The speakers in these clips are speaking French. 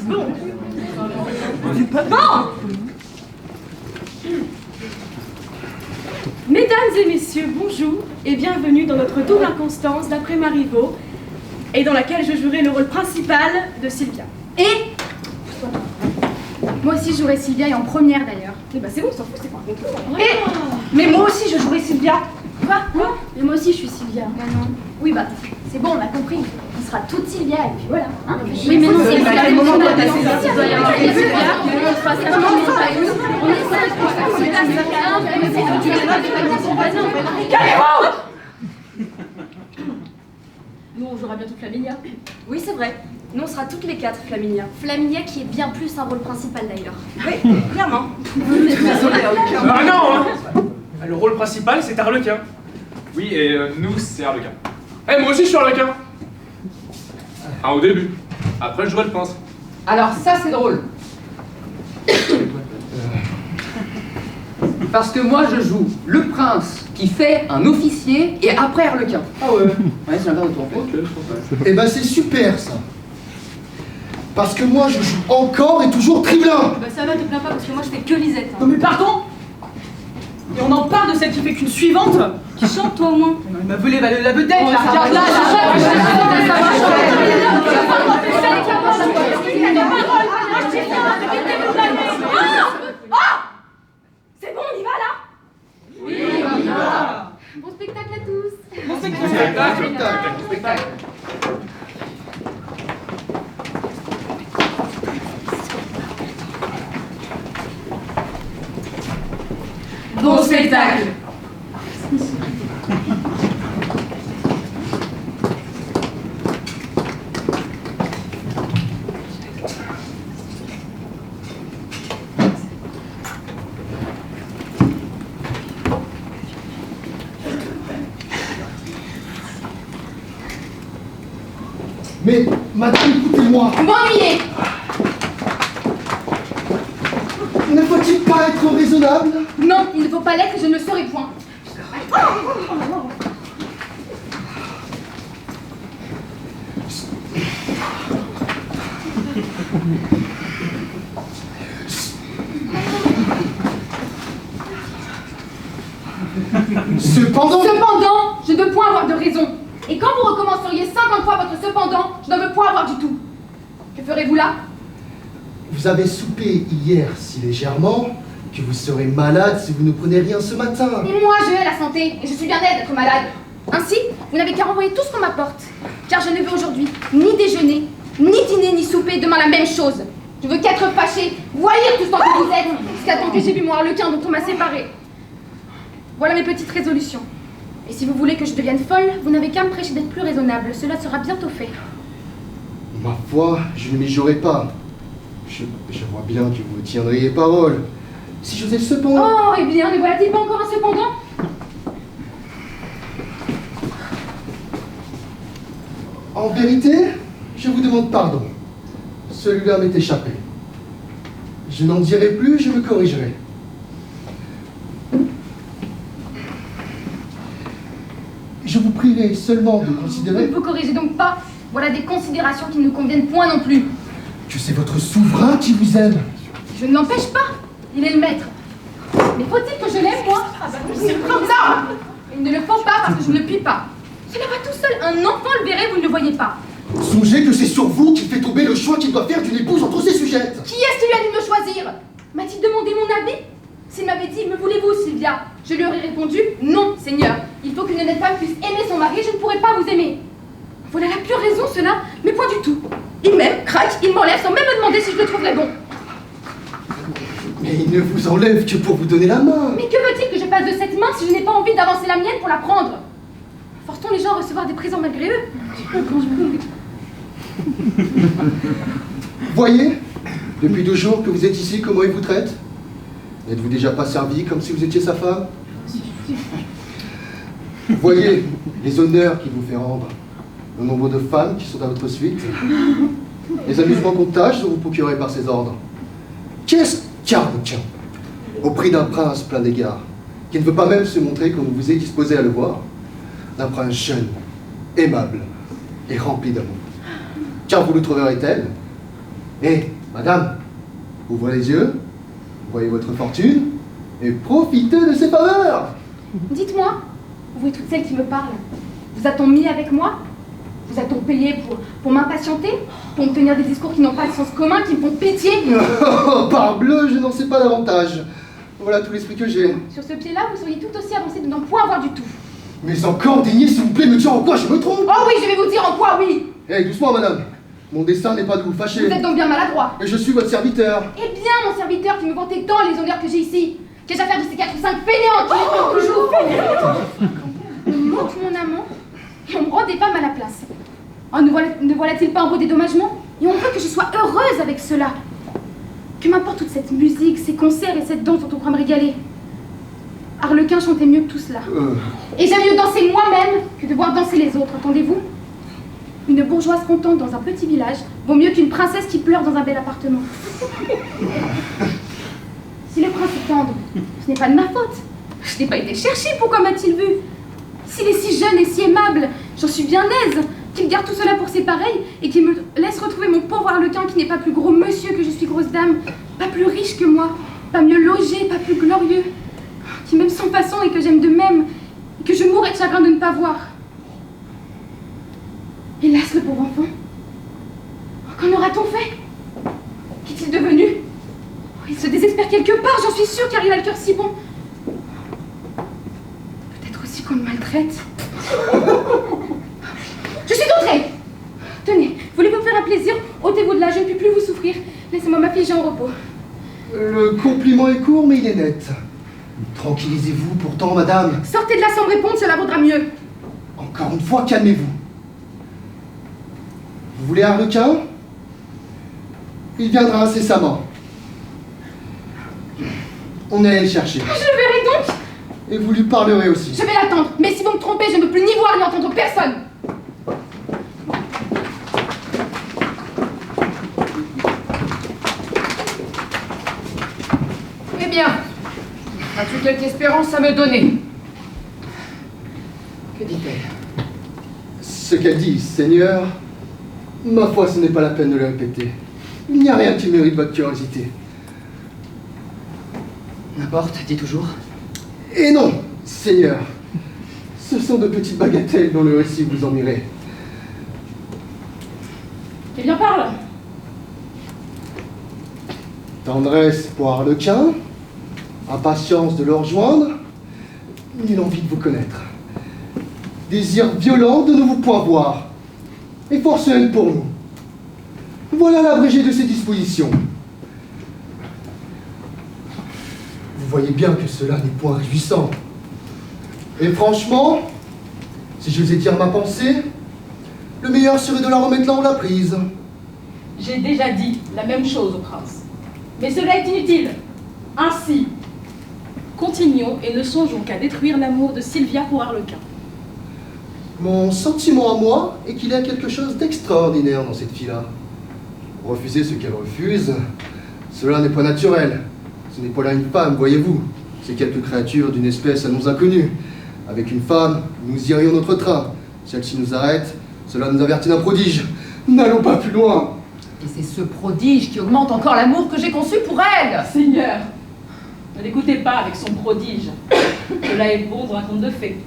Bon. Bon. Mesdames et messieurs, bonjour et bienvenue dans notre double inconstance d'après Marivaux et dans laquelle je jouerai le rôle principal de Sylvia. Et moi aussi je jouerai Sylvia et en première d'ailleurs. Eh ben c'est bon, on s'en fout, c'est pas un concours. Et mais moi aussi je jouerai Sylvia. Quoi? Mais moi aussi je suis Sylvia. Bah non. Oui bah c'est bon, on a compris. On sera toutes Sylvia et puis voilà. Hein, oui mais non, c'est le moment où t'as il doit y avoir des Sylvia. On est Nous on jouera bientôt Flaminia. Oui c'est vrai. Nous on sera toutes les quatre Flaminia. Flaminia qui est bien plus un rôle principal d'ailleurs. Oui, clairement. Ah non hein. Le rôle principal c'est Harlequin. Oui, et nous, c'est Harlequin. Eh, moi aussi je suis Harlequin. Ah, au début. Après je jouerai le prince. Alors ça c'est drôle. Parce que moi je joue le prince qui fait un officier et après Harlequin. Ah ouais. Ouais, c'est un verre de toi en fait. Ok, je comprends. Eh ben c'est super ça. Parce que moi je joue encore et toujours Tribelin. Bah ça va, te plains pas parce que moi je fais que Lisette. Non mais pardon. Et on en parle de celle qui fait qu'une suivante. Tu chantes toi au moins. Il m'a volé la vedette là, regarde là, c'est bon, on y va là? Oui, on y va. Bon spectacle à tous. Bon Spectacle. Bon spectacle. Mais madame, écoutez-moi. Vous m'ennuyez. Ne faut-il pas être raisonnable? Non, il ne faut pas l'être et je ne le serai point. Cependant, Je ne veux point avoir de raison. Et quand vous recommenceriez 50 fois votre cependant, je ne veux point avoir du tout. Que ferez-vous là? vous avez soupé hier si légèrement que vous serez malade si vous ne prenez rien ce matin. Et moi, je hais la santé, et je suis bien aide d'être malade. Ainsi, vous n'avez qu'à renvoyer tout ce qu'on m'apporte. Car je ne veux aujourd'hui ni déjeuner, ni dîner, ni souper demain la même chose. Je veux qu'être fâché, voyez tout ce temps que vous êtes, jusqu'à temps que j'ai vu mon Harlequin dont on m'a séparé. Voilà mes petites résolutions. Et si vous voulez que je devienne folle, vous n'avez qu'à me prêcher d'être plus raisonnable. Cela sera bientôt fait. Ma foi, je ne m'y jouerai pas. Je vois bien que vous tiendriez parole. Si j'osais cependant... Oh, eh bien, ne voilà-t-il pas encore un cependant? En vérité, je vous demande pardon. Celui-là m'est échappé. Je n'en dirai plus, je me corrigerai. Je vous prierai seulement de considérer... Ne vous corrigez donc pas. Voilà des considérations qui ne nous conviennent point non plus. que c'est votre souverain qui vous aime. Je ne l'empêche pas. Il est le maître. Mais faut-il que je l'aime, moi? C'est comme ça. Il ne le faut pas parce que je ne le puis pas. Cela va tout seul. Un enfant le verrait, vous ne le voyez pas. Songez que c'est sur vous qu'il fait tomber le choix qu'il doit faire d'une épouse entre ses sujettes. Qui est-ce qui lui a dit de me choisir? M'a-t-il demandé mon avis? S'il m'avait dit, me voulez-vous, Sylvia? Je lui aurais répondu, non, Seigneur. Il faut qu'une honnête femme puisse aimer son mari, je ne pourrais pas vous aimer. Voilà la pure raison, cela, mais point du tout. Il m'aime, craque, il m'enlève sans même me demander si je le trouverais bon. Mais il ne vous enlève que pour vous donner la main. Mais que veut-il que je fasse de cette main si je n'ai pas envie d'avancer la mienne pour la prendre? Force-t-on les gens à recevoir des présents malgré eux? Voyez, depuis 2 jours que vous êtes ici, comment il vous traite? N'êtes-vous déjà pas servi comme si vous étiez sa femme? Voyez les honneurs qu'il vous fait rendre, le nombre de femmes qui sont à votre suite, les amusements qu'on tâche dont vous procurez par ses ordres. Qu'est-ce qu'Harlequin, au prix d'un prince plein d'égards, qui ne veut pas même se montrer comme vous êtes disposé à le voir, d'un prince jeune, aimable et rempli d'amour. Car vous le trouverez tel, et Madame, ouvrez les yeux, voyez votre fortune et profitez de ses faveurs. Dites-moi, vous et toutes celles qui me parlent, vous a-t-on mis avec moi? Vous a-t-on payé pour m'impatienter? Pour me tenir des discours qui n'ont pas de sens commun, qui me font pitié? Oh, parbleu, je n'en sais pas davantage. Voilà tout l'esprit que j'ai. Sur ce pied-là, vous seriez tout aussi avancé de n'en point avoir du tout. Mais encore daigné, s'il vous plaît, me dire en quoi je me trompe. Oh oui, je vais vous dire en quoi oui! Eh, doucement, madame. Mon dessein n'est pas de vous fâcher. Vous êtes donc bien maladroit. Et je suis votre serviteur. Eh bien, mon serviteur qui me vantait tant les honneurs que j'ai ici. Qu'ai-je à faire de ces 4 ou 5 fainéants qui me toujours on monte mon amant et on me rend des femmes à la place. Oh, ne voilà-t-il pas un beau dédommagement? Et on veut que je sois heureuse avec cela. Que m'importe toute cette musique, ces concerts et cette danse dont on croit me régaler. Arlequin chantait mieux que tout cela. Et j'aime mieux danser moi-même que de voir danser les autres, entendez-vous? Une bourgeoise contente dans un petit village vaut mieux qu'une princesse qui pleure dans un bel appartement. Si le prince est tendre, ce n'est pas de ma faute. Je n'ai pas été chercher, pourquoi m'a-t-il vu? S'il est si jeune et si aimable, j'en suis bien aise. Qu'il garde tout cela pour ses pareils et qu'il me laisse retrouver mon pauvre Arlequin qui n'est pas plus gros monsieur que je suis grosse dame, pas plus riche que moi, pas mieux logé, pas plus glorieux, qui m'aime sans façon et que j'aime de même, et que je mourrais de chagrin de ne pas voir. Hélas, le pauvre enfant. Qu'en aura-t-on fait? Qu'est-il devenu? Il se désespère quelque part, j'en suis sûre, car il a le cœur si bon. Peut-être aussi qu'on le maltraite. Je suis entrée. Tenez, voulez-vous me faire un plaisir? Ôtez-vous de là, je ne puis plus vous souffrir. Laissez-moi m'affliger en repos. Le compliment est court, mais il est net. Tranquillisez-vous pourtant, madame. Sortez de là sans me répondre, cela vaudra mieux. Encore une fois, calmez-vous. Vous voulez Arlequin? Il viendra incessamment. On est allé le chercher. Je le verrai donc. Et vous lui parlerez aussi. Je vais l'attendre, mais si vous me trompez, je ne peux plus ni voir ni entendre personne. Eh bien, as-tu quelque espérance à me donner? Que dit-elle? Ce qu'elle dit, Seigneur, ma foi, ce n'est pas la peine de le répéter. Il n'y a rien qui mérite votre curiosité. N'importe, dis toujours. Et non, Seigneur, ce sont de petites bagatelles dont le récit vous ennuierait. Eh bien, parle. Tendresse pour Arlequin, impatience de le rejoindre, nulle envie de vous connaître. Désir violent de ne vous point voir, et force haine pour nous. Voilà l'abrégé de ces dispositions. Vous voyez bien que cela n'est point réjouissant. Et franchement, si j'osais dire ma pensée, le meilleur serait de la remettre là où la prise. J'ai déjà dit la même chose au prince. Mais cela est inutile. Ainsi, continuons et ne songeons qu'à détruire l'amour de Sylvia pour Arlequin. Mon sentiment à moi est qu'il y a quelque chose d'extraordinaire dans cette fille-là. Refuser ce qu'elle refuse, cela n'est pas naturel. Ce n'est pas là une femme, voyez-vous. C'est quelque créature d'une espèce à nous inconnue. Avec une femme, nous irions notre train. Celle-ci nous arrête, cela nous avertit d'un prodige. N'allons pas plus loin. Et c'est ce prodige qui augmente encore l'amour que j'ai conçu pour elle. Seigneur, ne l'écoutez pas avec son prodige. Cela est bon dans un conte de fées.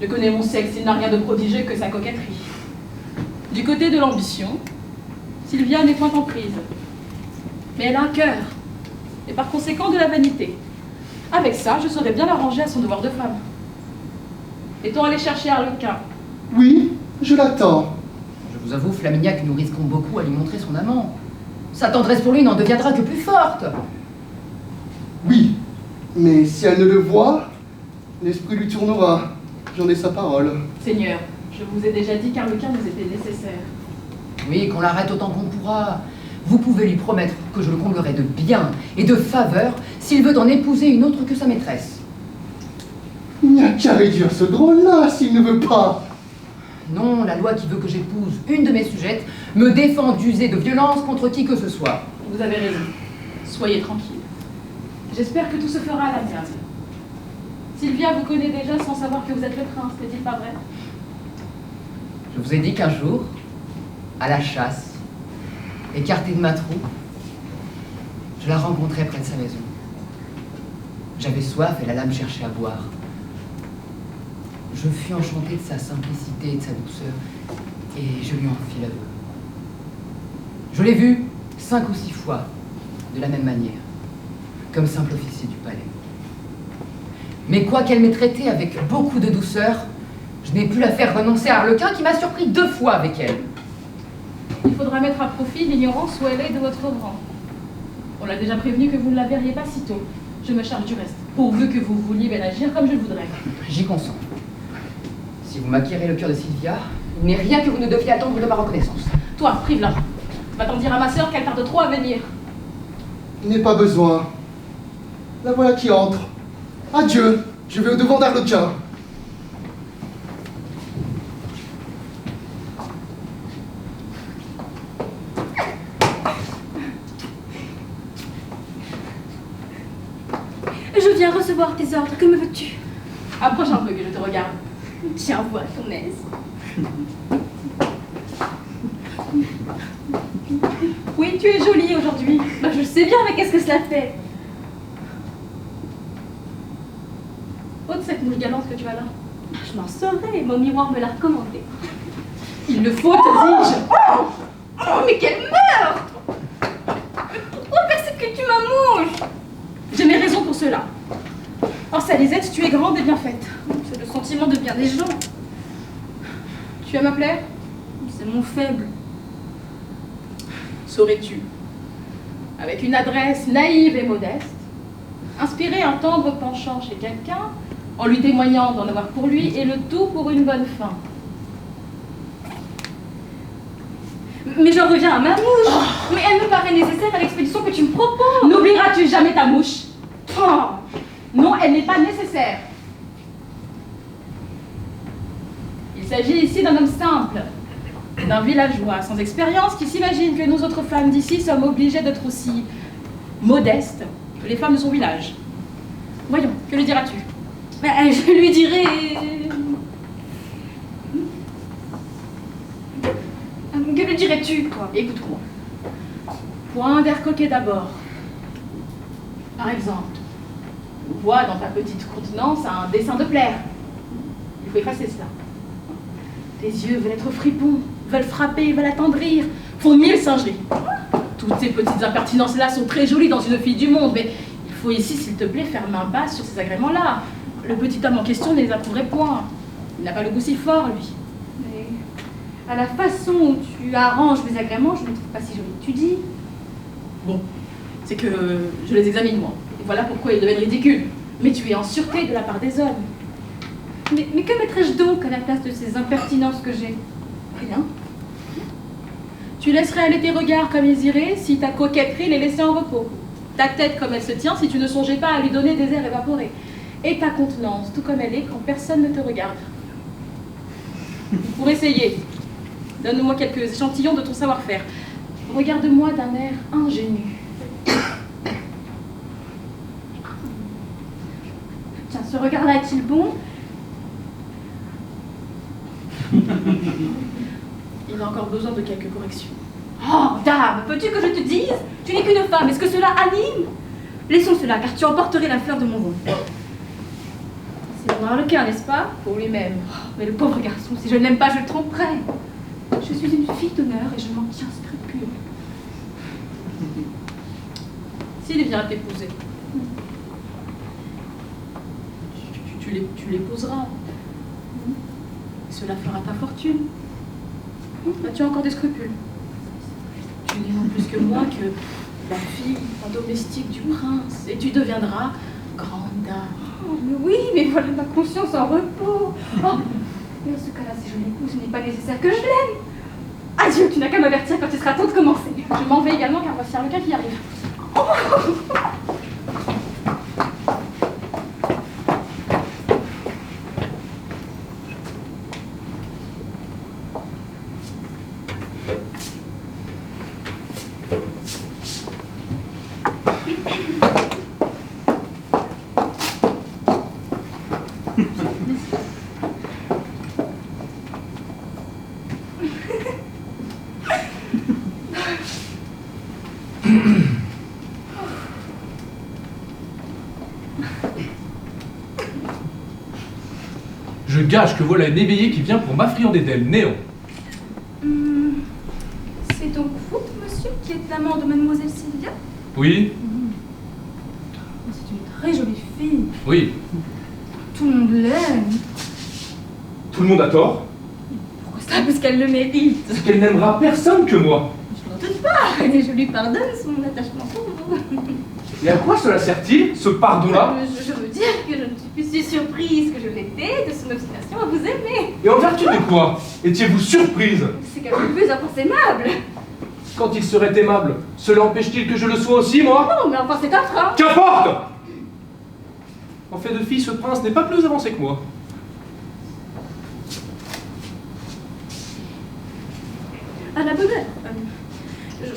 Je connais mon sexe, il n'a rien de prodigieux que sa coquetterie. Du côté de l'ambition, Sylvia n'est point en prise. Mais elle a un cœur, et par conséquent de la vanité. Avec ça, je saurais bien l'arranger à son devoir de femme. Est-on allé chercher Arlequin? Oui, je l'attends. Je vous avoue, Flaminia, que nous risquons beaucoup à lui montrer son amant. Sa tendresse pour lui n'en deviendra que plus forte. Oui, mais si elle ne le voit, l'esprit lui tournera. J'en ai sa parole. Seigneur, je vous ai déjà dit qu'Arlequin nous était nécessaire. Oui, qu'on l'arrête autant qu'on pourra. Vous pouvez lui promettre que je le comblerai de bien et de faveur s'il veut en épouser une autre que sa maîtresse. Il n'y a qu'à réduire ce drôle-là s'il ne veut pas. Non, la loi qui veut que j'épouse une de mes sujettes me défend d'user de violence contre qui que ce soit. Vous avez raison. Soyez tranquille. J'espère que tout se fera à l'amiable. Sylvia vous connaît déjà sans savoir que vous êtes le prince, n'est-il pas vrai? Je vous ai dit qu'un jour, à la chasse, écarté de ma troupe, Je la rencontrais près de sa maison. J'avais soif, elle alla me chercher à boire. Je fus enchanté de sa simplicité et de sa douceur, et je lui en fis l'aveu. Je l'ai vue 5 ou 6 fois, de la même manière, comme simple officier du palais. Mais quoiqu'elle m'ait traité avec beaucoup de douceur, je n'ai pu la faire renoncer à Arlequin qui m'a surpris 2 fois avec elle. Il faudra mettre à profit l'ignorance où elle est de votre rang. On l'a déjà prévenu que vous ne la verriez pas si tôt. Je me charge du reste, pourvu que vous vouliez bien agir comme je le voudrais. J'y consens. Si vous m'acquérez le cœur de Sylvia, il n'est rien que vous ne deviez attendre de ma reconnaissance. Toi, prive-la. Va-t'en dire à ma sœur qu'elle tarde trop à venir. Il n'est pas besoin. La voilà qui entre. Adieu, je vais au-devant d'Arlequin. Je viens recevoir tes ordres, que me veux-tu? Approche un peu que je te regarde. Tiens, vois ton aise. Oui, tu es jolie aujourd'hui. Bah, je sais bien, mais qu'est-ce que cela fait? Ôte cette mouche galante que tu as là. Je m'en saurais, mon miroir me l'a recommandé. Il le faut, te dis-je. Oh, mais quel meurtre! Pourquoi persécutes-tu ma mouche? J'ai mes raisons pour cela. Or, Salisette, tu es grande et bien faite. C'est le sentiment de bien des gens. Tu aimes me plaire? C'est mon faible. Saurais-tu, avec une adresse naïve et modeste, inspirer un tendre penchant chez quelqu'un, en lui témoignant d'en avoir pour lui, et le tout pour une bonne fin? Mais j'en reviens à ma mouche. Mais elle me paraît nécessaire à l'expédition que tu me proposes. N'oublieras-tu jamais ta mouche? Oh. Non, elle n'est pas nécessaire. Il s'agit ici d'un homme simple, d'un villageois sans expérience qui s'imagine que nous autres femmes d'ici sommes obligées d'être aussi modestes que les femmes de son village. Voyons, que lui diras-tu? Je lui dirai... Que lui dirais-tu, toi? Écoute-moi. Point d'air coquet d'abord. Par exemple, on voit dans ta petite contenance un dessin de plaire. Il faut effacer cela. Tes yeux veulent être fripons, veulent frapper, veulent attendrir, font 1000 singeries. Toutes ces petites impertinences-là sont très jolies dans une fille du monde, mais il faut ici, s'il te plaît, faire main basse sur ces agréments-là. Le petit homme en question ne les approuverait point. Il n'a pas le goût si fort, lui. Mais à la façon où tu arranges les agréments, je ne trouve pas si joli que tu dis. Bon, c'est que je les examine, moi. Et voilà pourquoi ils deviennent ridicules. Mais tu es en sûreté de la part des hommes. Mais que mettrais-je donc à la place de ces impertinences que j'ai? Rien. Tu laisserais aller tes regards comme ils iraient si ta coquetterie les laissait en repos. Ta tête comme elle se tient si tu ne songeais pas à lui donner des airs évaporés. Et ta contenance, tout comme elle est quand personne ne te regarde. Pour essayer, donne-moi quelques échantillons de ton savoir-faire. Regarde-moi d'un air ingénu. Tiens, ce regard-là est-il bon? Il a encore besoin de quelques corrections. Oh, dame, peux-tu que je te dise? Tu n'es qu'une femme, est-ce que cela anime? Laissons cela, car tu emporterais la fleur de mon rond. C'est mon Arlequin, n'est-ce pas? Pour lui-même. Oh, mais le pauvre garçon, si je ne l'aime pas, je le tromperai. Je suis une fille d'honneur et je m'en tiens scrupule. S'il vient à t'épouser, tu l'épouseras. Et cela fera ta fortune. As-tu encore des scrupules? Tu n'es non plus que moi que la fille, la domestique du prince, et tu deviendras grande dame. Oh, mais oui, mais voilà ma conscience en repos. Oh, mais dans ce cas-là, si je l'épouse, il n'est pas nécessaire que je l'aime. Adieu, tu n'as qu'à m'avertir quand il sera temps de commencer. Je m'en vais également car voici Arlequin qui arrive. Je gage que voilà une éveillée qui vient pour m'affriander d'elle, néant. C'est donc vous, monsieur, qui êtes l'amant de mademoiselle Sylvia? Oui, C'est une très jolie fille. oui. Tout le monde l'aime. Tout le monde a tort. Pourquoi ça? Parce qu'elle le mérite. C'est qu'elle n'aimera personne que moi. Je n'en doute pas. Et je lui pardonne son attachement pour vous. Et à quoi cela sert-il, ce pardon-là? Je veux dire que je ne suis plus si surprise que je l'étais de son obstination à vous aimer. Et en vertu de quoi étiez-vous surprise? C'est quelque chose d'inforcémable. Quand il serait aimable, cela empêche-t-il que je le sois aussi, moi? Non, mais enfin, c'est un frein. Qu'importe! En fait de fille, ce prince n'est pas plus avancé que moi. À la bonne heure.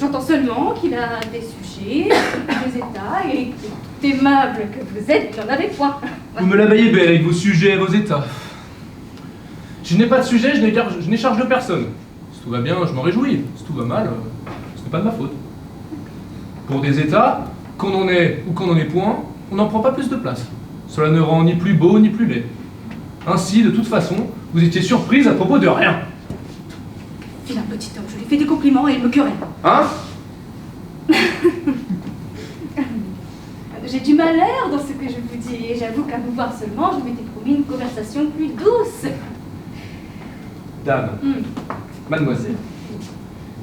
J'entends seulement qu'il a des sujets, des états, et tout aimable que vous êtes, vous n'en avez point. Vous me la veillez belle avec vos sujets et vos états. Si je n'ai pas de sujet, je n'ai charge de personne. Si tout va bien, je m'en réjouis. Si tout va mal, ce n'est pas de ma faute. Pour des états, qu'on en ait ou qu'on n'en ait point, on n'en prend pas plus de place. Cela ne rend ni plus beau ni plus laid. Ainsi, de toute façon, vous étiez surprise à propos de rien. Vilain petit homme, je lui fais des compliments et il me querelle. Hein? J'ai du malheur dans ce que je vous dis, et j'avoue qu'à vous voir seulement, je m'étais promis une conversation plus douce. Dame, mademoiselle,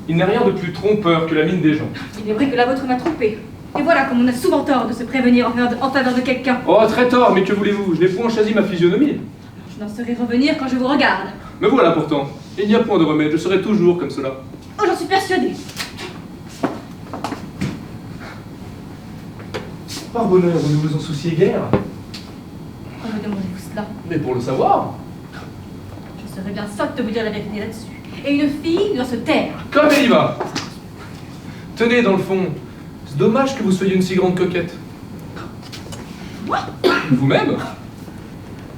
il n'y a rien de plus trompeur que la mine des gens. Il est vrai que la vôtre m'a trompée. Et voilà comme on a souvent tort de se prévenir en faveur de quelqu'un. Oh, très tort, mais que voulez-vous? Je n'ai point choisi ma physionomie. Je n'en saurais revenir quand je vous regarde. Me voilà pourtant. Il n'y a point de remède, je serai toujours comme cela. Oh, j'en suis persuadée. Par bonheur, vous ne vous en souciez guère. Pourquoi me demandez-vous cela? Mais pour le savoir, Je serais bien sotte de vous dire la vérité là-dessus. Et une fille doit se taire. comme elle y va. Tenez, dans le fond, c'est dommage que vous soyez une si grande coquette. Moi? Vous-même?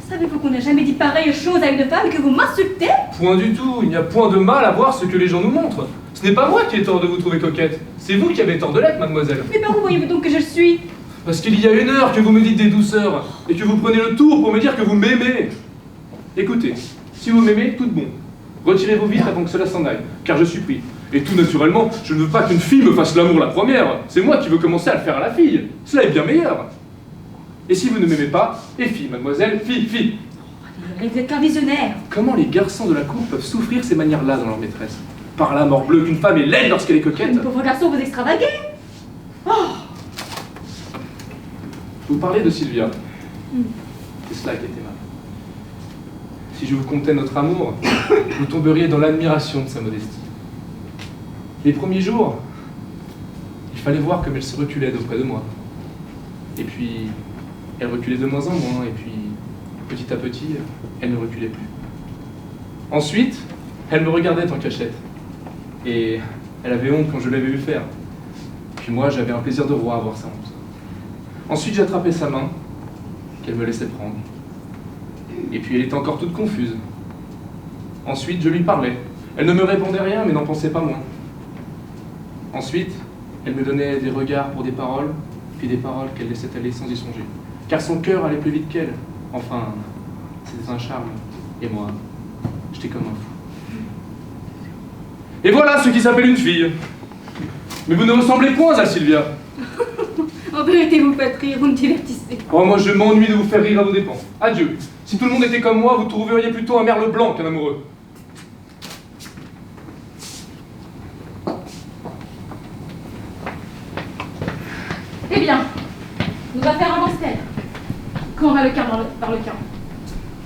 Savez-vous qu'on n'a jamais dit pareille chose à une femme et que vous m'insultez? Point du tout, il n'y a point de mal à voir ce que les gens nous montrent. Ce n'est pas moi qui ai tort de vous trouver coquette, c'est vous qui avez tort de l'être, mademoiselle. Mais par où voyez-vous donc que je suis? Parce qu'il y a 1 heure que vous me dites des douceurs, et que vous prenez le tour pour me dire que vous m'aimez. Écoutez, si vous m'aimez, tout bon. Retirez-vous vite avant que cela s'en aille, car je suis pris. Et tout naturellement, je ne veux pas qu'une fille me fasse l'amour la première. C'est moi qui veux commencer à le faire à la fille. Cela est bien meilleur. Et si vous ne m'aimez pas, et fille, mademoiselle, fille. Allez, vous êtes qu'un visionnaire. Comment les garçons de la cour peuvent souffrir ces manières-là dans leur maîtresse? Par la mort bleue qu'une femme est laide lorsqu'elle est coquette. Une pauvre garçon, vous extravaguez. Vous parlez de Sylvia. C'est cela qui est aimable. Si je vous contais notre amour, vous tomberiez dans l'admiration de sa modestie. Les premiers jours, il fallait voir comme elle se reculait d'auprès de moi. Et puis, elle reculait de moins en moins, et puis, petit à petit, elle ne reculait plus. Ensuite, elle me regardait en cachette. Et elle avait honte quand je l'avais vu faire. Puis moi, j'avais un plaisir de roi à voir sa honte. Ensuite, j'attrapais sa main, qu'elle me laissait prendre. Et puis, elle était encore toute confuse. Ensuite, je lui parlais. Elle ne me répondait rien, mais n'en pensait pas moins. Ensuite, elle me donnait des regards pour des paroles, puis des paroles qu'elle laissait aller sans y songer. Car son cœur allait plus vite qu'elle. Enfin, c'était un charme. Et moi, j'étais comme un fou. Et voilà ce qui s'appelle une fille. Mais vous ne ressemblez point à Sylvia. En vérité, vous faites rire, vous me divertissez. Oh, moi je m'ennuie de vous faire rire à vos dépens. Adieu. Si tout le monde était comme moi, vous trouveriez plutôt un merle blanc qu'un amoureux. Eh bien, nous va faire un monastère. Quand va le quin par le quin?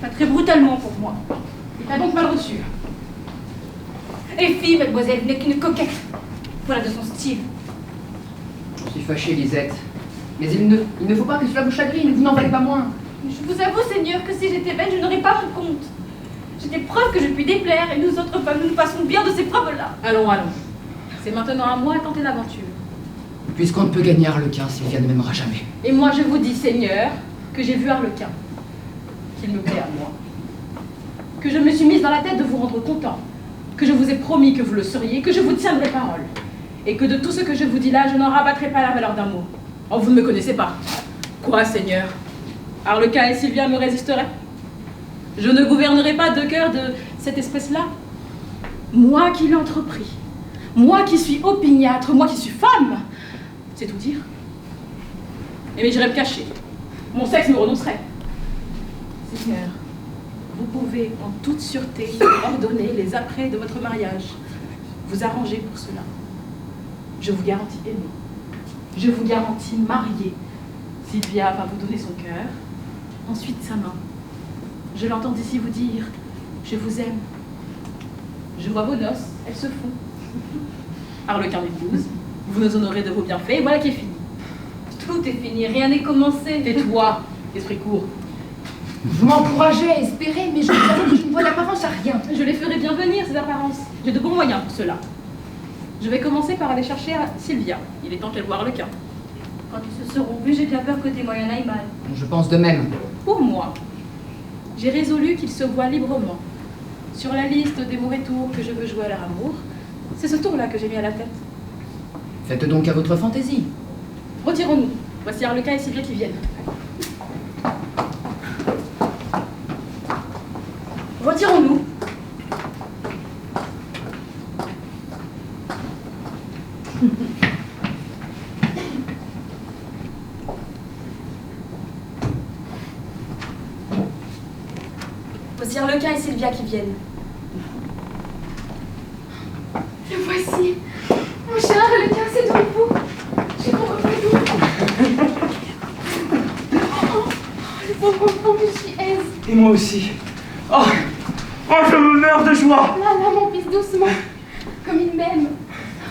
Pas très brutalement pour moi. Il t'a donc mal reçu. Et fille, mademoiselle, vous n'êtes qu'une coquette. Voilà de son style. Je suis fâché, Lisette. Mais il ne faut pas que cela vous chagrine, vous n'en valez pas moins. Je vous avoue, Seigneur, que si j'étais belle, je n'aurais pas mon compte. J'ai des preuves que je puis déplaire, et nous autres femmes, nous passons bien de ces preuves-là. Allons. C'est maintenant à moi de tenter l'aventure. Puisqu'on ne peut gagner Arlequin, Sylvia ne m'aimera jamais. Et moi je vous dis, Seigneur, que j'ai vu Arlequin. Qu'il me plaît à moi. Que je me suis mise dans la tête de vous rendre content. Que je vous ai promis que vous le seriez, que je vous tiendrai parole. Et que de tout ce que je vous dis là, je n'en rabattrai pas la valeur d'un mot. Oh, vous ne me connaissez pas. Quoi, Seigneur? Arlequin et Sylvia me résisteraient? Je ne gouvernerai pas deux cœurs de cette espèce-là. Moi qui l'ai entrepris, moi qui suis opiniâtre, moi qui suis femme, c'est tout dire. Mais j'irai me cacher. Mon sexe me renoncerait. Seigneur, vous pouvez en toute sûreté ordonner les apprêts de votre mariage. Vous arranger pour cela. Je vous garantis aimer. Je vous garantis marier. Sylvia va vous donner son cœur, ensuite sa main. Je l'entends d'ici vous dire « Je vous aime ». Je vois vos noces, elles se font. Arlequin m'épouse, vous nous honorez de vos bienfaits, et voilà qui est fini. Tout est fini, rien n'est commencé. Tais-toi, esprit court. Vous m'encouragez à espérer, mais je vous avoue que je ne vois d'apparence à rien. Je les ferai bien venir, ces apparences. J'ai de bons moyens pour cela. Je vais commencer par aller chercher Sylvia. Il est temps qu'elle voie Arlequin. Quand ils se seront vus, j'ai bien peur que tes moyens n'aillent mal. Je pense de même. Pour moi, j'ai résolu qu'ils se voient librement. Sur la liste des mauvais tours que je veux jouer à leur amour, c'est ce tour-là que j'ai mis à la tête. Faites donc à votre fantaisie. Retirons-nous. Voici Arlequin et Sylvia qui viennent. Retirons-nous. Voici Arlequin et Sylvia qui viennent. Le voici. Mon cher Arlequin, c'est donc vous. J'ai compris. Le pauvre enfant, je suis aise. Et moi aussi. Oh, je me meurs de joie. Là, mon fils, doucement. Comme il m'aime.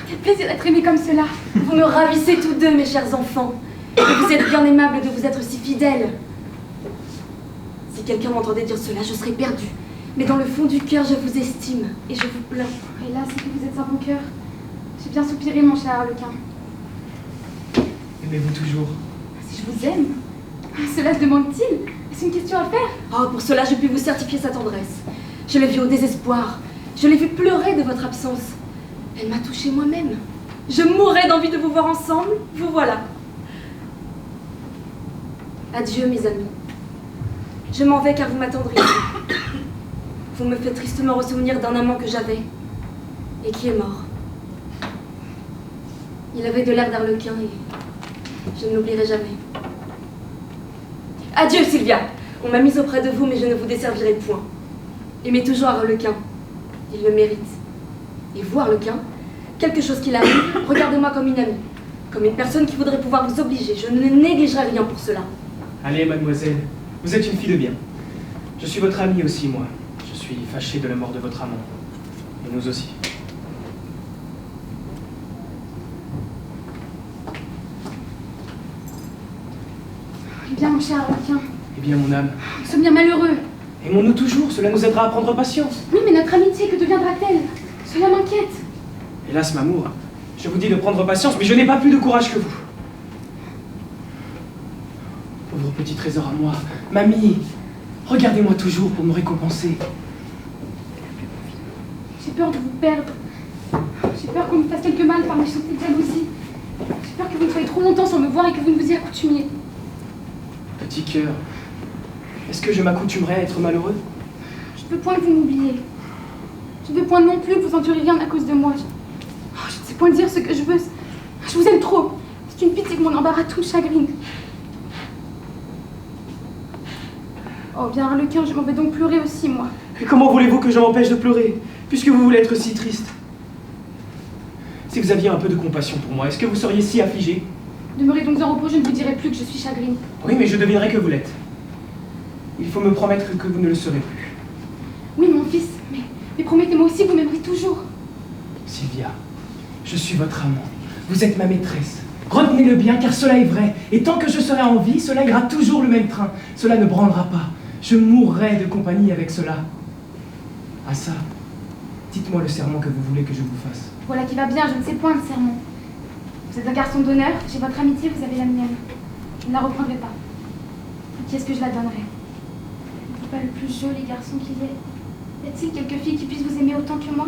Quel plaisir d'être aimé comme cela. Vous me ravissez tous deux, mes chers enfants. Et vous êtes bien aimables de vous être si fidèles. Si quelqu'un m'entendait dire cela, je serais perdue. Mais dans le fond du cœur, je vous estime et je vous plains. Et là, c'est que vous êtes un bon cœur. J'ai bien soupiré, mon cher Arlequin. Aimez-vous toujours? Si je vous aime, cela se demande-t-il? Est-ce une question à faire? Oh, pour cela, je puis vous certifier sa tendresse. Je l'ai vue au désespoir. Je l'ai vue pleurer de votre absence. Elle m'a touchée moi-même. Je mourrais d'envie de vous voir ensemble. Vous voilà. Adieu, mes amis. Je m'en vais car vous m'attendriez. Vous me faites tristement ressouvenir d'un amant que j'avais et qui est mort. Il avait de l'air d'Arlequin et je ne l'oublierai jamais. Adieu, Sylvia. On m'a mise auprès de vous, mais je ne vous desservirai point. Aimez toujours Arlequin. Il le mérite. Et vous, Arlequin, quelque chose qu'il arrive, regardez-moi comme une amie, comme une personne qui voudrait pouvoir vous obliger. Je ne négligerai rien pour cela. Allez, mademoiselle, vous êtes une fille de bien. Je suis votre amie aussi, moi. Je suis fâché de la mort de votre amant. Et nous aussi. Eh bien, mon cher Arlequin, Eh bien, mon âme, nous sommes bien malheureux. aimons-nous toujours, cela nous aidera à prendre patience. Oui, mais notre amitié, que deviendra-t-elle? Cela m'inquiète. Hélas, Mamour, je vous dis de prendre patience, mais je n'ai pas plus de courage que vous. Pauvre petit trésor à moi, mamie, regardez-moi toujours pour me récompenser. J'ai peur de vous perdre. J'ai peur qu'on me fasse quelque mal par mes chantés de jalousie. J'ai peur que vous ne soyez trop longtemps sans me voir et que vous ne vous y accoutumiez. Petit cœur, est-ce que je m'accoutumerai à être malheureux? Je ne veux point que vous m'oubliez. Je ne veux point non plus que vous enduriez rien à cause de moi. Je ne sais point dire ce que je veux. Je vous aime trop. C'est une pitié que mon embarras tout me chagrine. Oh bien, Arlequin, je m'en vais donc pleurer aussi, moi. Et comment voulez-vous que je m'empêche de pleurer, puisque vous voulez être si triste? Si vous aviez un peu de compassion pour moi, est-ce que vous seriez si affligé? Demeurez donc en repos, je ne vous dirai plus que je suis chagrine. Oui, mais je devinerai que vous l'êtes. Il faut me promettre que vous ne le serez plus. Oui, mon fils, mais promettez-moi aussi que vous m'aimerez toujours. Sylvia, je suis votre amant. Vous êtes ma maîtresse. Retenez-le bien, car cela est vrai. Et tant que je serai en vie, cela ira toujours le même train. Cela ne branlera pas. Je mourrai de compagnie avec cela. Ah ça, dites-moi le serment que vous voulez que je vous fasse. Voilà qui va bien, je ne sais point le serment. Vous êtes un garçon d'honneur, j'ai votre amitié, vous avez la mienne. Je ne la reprendrai pas. À qui est-ce que je la donnerai? N'êtes-vous pas le plus joli garçon qu'il y ait? Y a-t-il quelques filles qui puissent vous aimer autant que moi?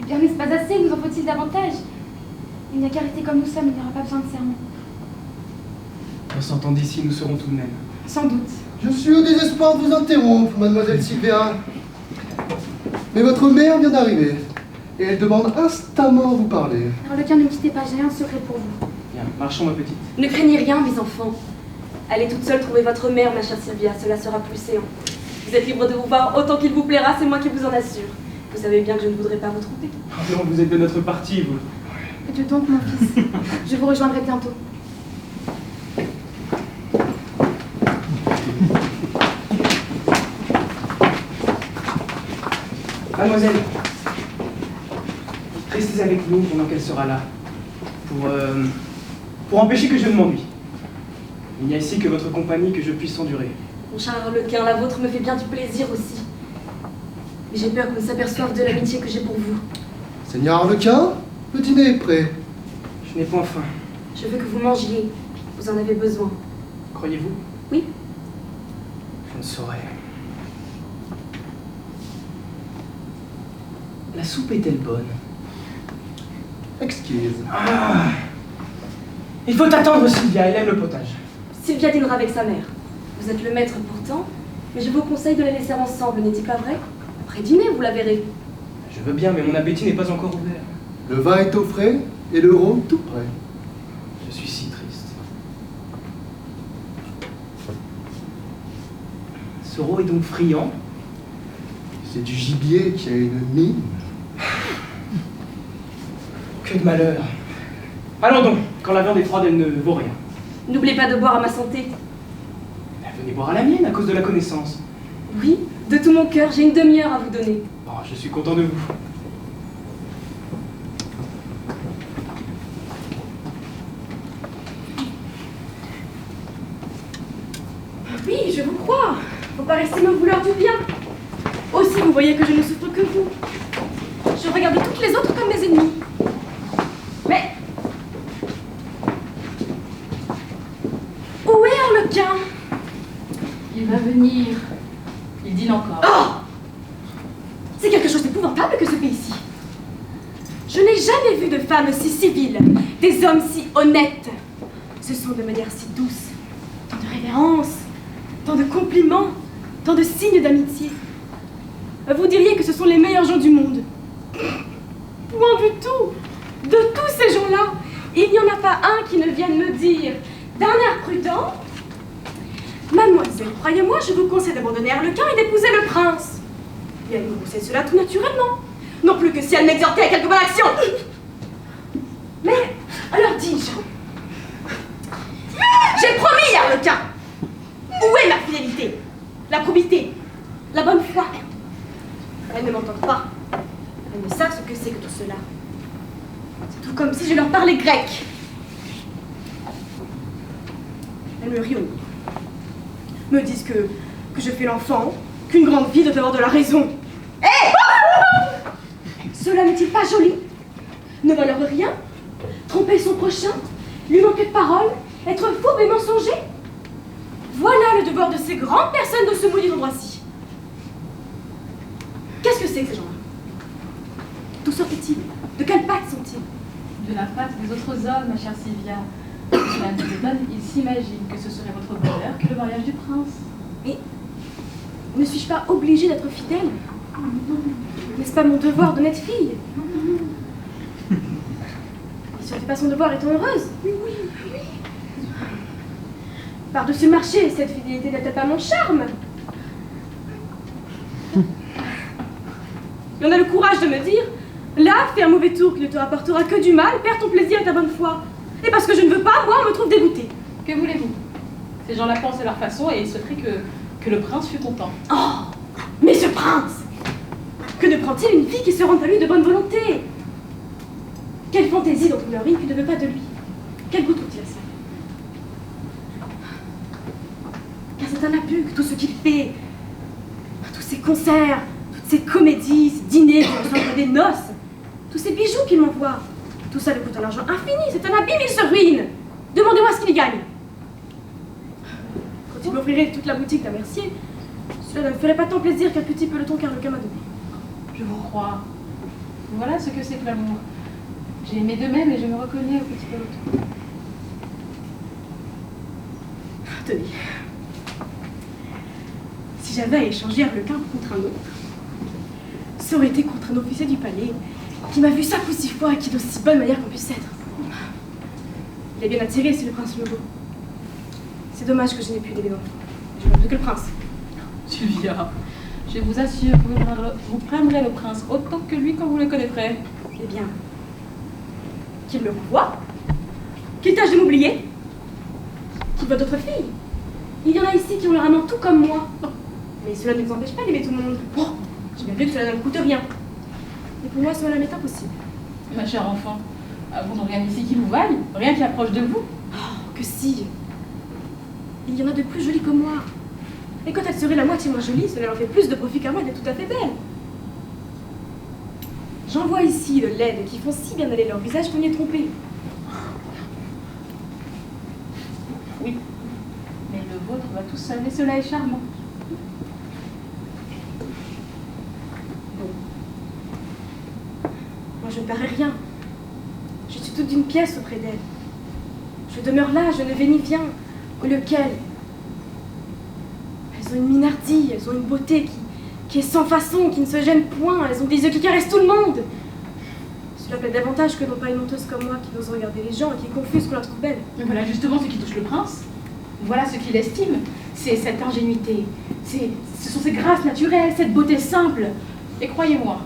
Eh bien, n'est-ce pas assez? Nous en faut-il davantage? Il n'y a qu'à rester comme nous sommes, il n'y aura pas besoin de serment. En sortant d'ici, nous serons tout de même. Sans doute. Je suis au désespoir de vous interrompre, mademoiselle Sylvia. Mais votre mère vient d'arriver, et elle demande instamment à vous parler. Arlequin, ne quittez pas, j'ai un secret pour vous. Bien, marchons ma petite. Ne craignez rien, mes enfants. Allez toute seule trouver votre mère, ma chère Sylvia, cela sera plus séant. Vous êtes libre de vous voir autant qu'il vous plaira, c'est moi qui vous en assure. Vous savez bien que je ne voudrais pas vous tromper. Oh non, vous êtes de notre parti, vous. Faites donc, mon fils. Je vous rejoindrai bientôt. Mademoiselle, restez avec nous pendant qu'elle sera là, pour empêcher que je ne m'ennuie. Il n'y a ici que votre compagnie que je puisse endurer. Mon cher Arlequin, la vôtre me fait bien du plaisir aussi. Mais j'ai peur qu'on ne s'aperçoive de l'amitié que j'ai pour vous. Seigneur Arlequin, le dîner est prêt. Je n'ai point faim. Je veux que vous mangiez. Vous en avez besoin. Croyez-vous? Oui. Je ne saurais. La soupe est-elle bonne? Exquise. Ah. Il faut attendre Sylvia, elle aime le potage. Sylvia dînera avec sa mère. Vous êtes le maître pourtant, mais je vous conseille de les laisser ensemble, n'est-il pas vrai? Après dîner, vous la verrez. Je veux bien, mais mon appétit n'est pas encore ouvert. Le vin est au frais et le rhum tout prêt. Je suis si triste. Soro est donc friand? C'est du gibier qui a une mine. Que de malheur. Allons donc, quand la viande est froide, elle ne vaut rien. N'oubliez pas de boire à ma santé. Venez boire à la mienne à cause de la connaissance. Oui, de tout mon cœur, j'ai une demi-heure à vous donner. Oh, je suis content de vous. Oui, je vous crois. Vous paraissez me vouloir du bien. Aussi, vous voyez que je ne souffre que vous. Je regarde toutes les autres comme mes ennemis. Mais... où est Arlequin? Il va venir. Il dîne encore. Oh! C'est quelque chose d'épouvantable que ce pays-ci. Je n'ai jamais vu de femmes si civiles, des hommes si honnêtes. Ce sont de manières si douces, tant de révérences, tant de compliments, tant de signes d'amitié. Vous diriez que ce sont les meilleurs gens du monde. Point du tout. De tous ces gens-là, il n'y en a pas un qui ne vienne me dire, d'un air prudent, mademoiselle, croyez-moi, je vous conseille d'abandonner Arlequin et d'épouser le prince. Et elle me conseille cela tout naturellement. Non plus que si elle m'exhortait à quelque bonne action. Mais, alors dis-je, j'ai promis Arlequin. Où est ma fidélité? La probité? La bonne foi? Elles ne m'entendent pas. Elles ne savent ce que c'est que tout cela. C'est tout comme si je leur parlais grec. Elles me rient au nez. Me disent que je fais l'enfant, qu'une grande fille doit avoir de la raison. Hé! Cela n'est-il pas joli? Ne valoir rien? Tromper son prochain? Lui manquer de parole? Être fourbe et mensonger? Voilà le devoir de ces grandes personnes de ce maudit endroit-ci. Qu'est-ce que c'est que ces gens-là? D'où sortent-ils? De quelle patte sont-ils? De la patte des autres hommes, ma chère Sylvia. Cela nous étonne, ils s'imaginent que ce serait votre bonheur que le mariage du prince. Mais ne suis-je pas obligée d'être fidèle? N'est-ce pas mon devoir d'honnête fille? Et si on ne fait pas son devoir, est-on heureuse? Oui. Par-dessus le marché, cette fidélité n'a-t-elle pas mon charme? Et on a le courage de me dire, là, fais un mauvais tour qui ne te rapportera que du mal, perds ton plaisir et ta bonne foi. Et parce que je ne veux pas, moi, on me trouve dégoûtée. Que voulez-vous? Ces gens-là pensent à leur façon et ils souhaiteraient que le prince fût content. Oh! Mais ce prince! Que ne prend-il une fille qui se rend à lui de bonne volonté? Quelle fantaisie dont on rit qui ne veut pas de lui? Quel goût trouve-t-il à ça? Car c'est un abus que tout ce qu'il fait, tous ces concerts, toutes ces comédies, ces dîners qui ressemblent à des noces, tous ces bijoux qu'il m'envoie, tout ça lui coûte un argent infini, c'est un abîme, il se ruine. Demandez-moi ce qu'il y gagne. Quand il m'offrirait toute la boutique d'un mercier, cela ne me ferait pas tant plaisir qu'un petit peloton qu'Arlequin m'a donné. Je vous crois. Voilà ce que c'est que l'amour. J'ai aimé de même et je me reconnais au petit peloton. Tenez. Si j'avais à échanger Arlequin contre un autre, ça aurait été contre un officier du palais qui m'a vu 5 ou 6 fois et qui est d'aussi bonne manière qu'on puisse être. Il est bien attiré, c'est le prince Lobo. C'est dommage que je n'ai plus d'aimer d'enfant. Je ne veux plus que le prince. Sylvia, je vous assure, vous prendrez le prince autant que lui quand vous le connaîtrez. Eh bien, qu'il me revoie, qu'il tâche de m'oublier, qu'il voit d'autres filles. Il y en a ici qui ont leur amant tout comme moi. Mais cela ne nous empêche pas d'aimer tout le monde. Oh, j'ai bien vu que cela ne me coûte rien. Et pour moi, cela m'est impossible. Ma chère enfant, vous n'aurez rien ici qui vous vaille, rien qui approche de vous. Oh, que si. Il y en a de plus jolies que moi. Et quand elle serait la moitié moins jolie, cela leur fait plus de profit qu'à moi d'être tout à fait belle. J'en vois ici de laides qui font si bien aller leur visage qu'on y est trompé. Oui, mais le vôtre va tout seul et cela est charmant. Bon. Moi, je ne parais rien. Je suis toute d'une pièce auprès d'elle. Je demeure là, je ne vais ni viens. Lequel? Elles ont une minardie, elles ont une beauté qui est sans façon, qui ne se gêne point. Elles ont des yeux qui caressent tout le monde. Cela plaît davantage que non pas une menteuse comme moi qui n'ose regarder les gens et qui est confuse qu'on la trouve belle. Mais voilà justement ce qui touche le prince. Voilà ce qu'il estime. C'est cette ingénuité. Ce sont ces grâces naturelles, cette beauté simple. Et croyez-moi,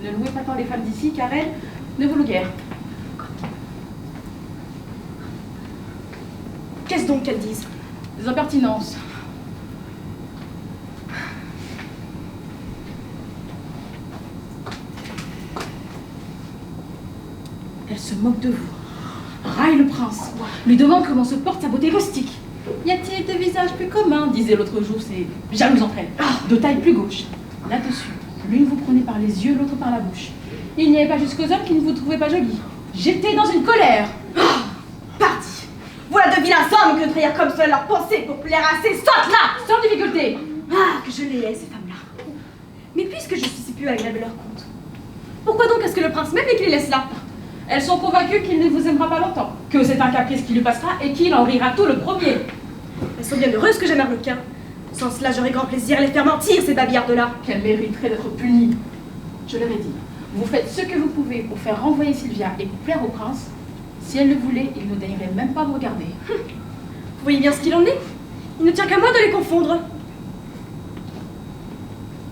ne louez pas tant les femmes d'ici car elles ne vaut guère. Qu'est-ce donc qu'elles disent? Des impertinences. Elle se moque de vous. Raille le prince. Lui demande comment se porte sa beauté rustique. Y a-t-il des visages plus communs, disait l'autre jour, c'est jaloux entre elles. De taille plus gauche. Là-dessus, l'une vous prenait par les yeux, l'autre par la bouche. Il n'y avait pas jusqu'aux hommes qui ne vous trouvaient pas jolie. J'étais dans une colère. Parti! Voilà de vilains hommes que de trahir comme cela leur pensée pour plaire à ces sottes-là! Sans difficulté. Ah, que je les hais, ces femmes-là. Mais puisque je suis si peu agréable à leur compte, pourquoi donc est-ce que le prince même et qu'il les laisse là? Elles sont convaincues qu'il ne vous aimera pas longtemps, que c'est un caprice qui lui passera et qu'il en rira tout le premier. Elles sont bien heureuses que j'aime Arlequin. Sans cela, j'aurais grand plaisir à les faire mentir, ces babillardes-là. Qu'elles mériteraient d'être punies. Je leur ai dit, vous faites ce que vous pouvez pour faire renvoyer Sylvia et pour plaire au prince. Si elle le voulait, il ne daignerait même pas vous regarder. Vous voyez bien ce qu'il en est? Il ne tient qu'à moi de les confondre.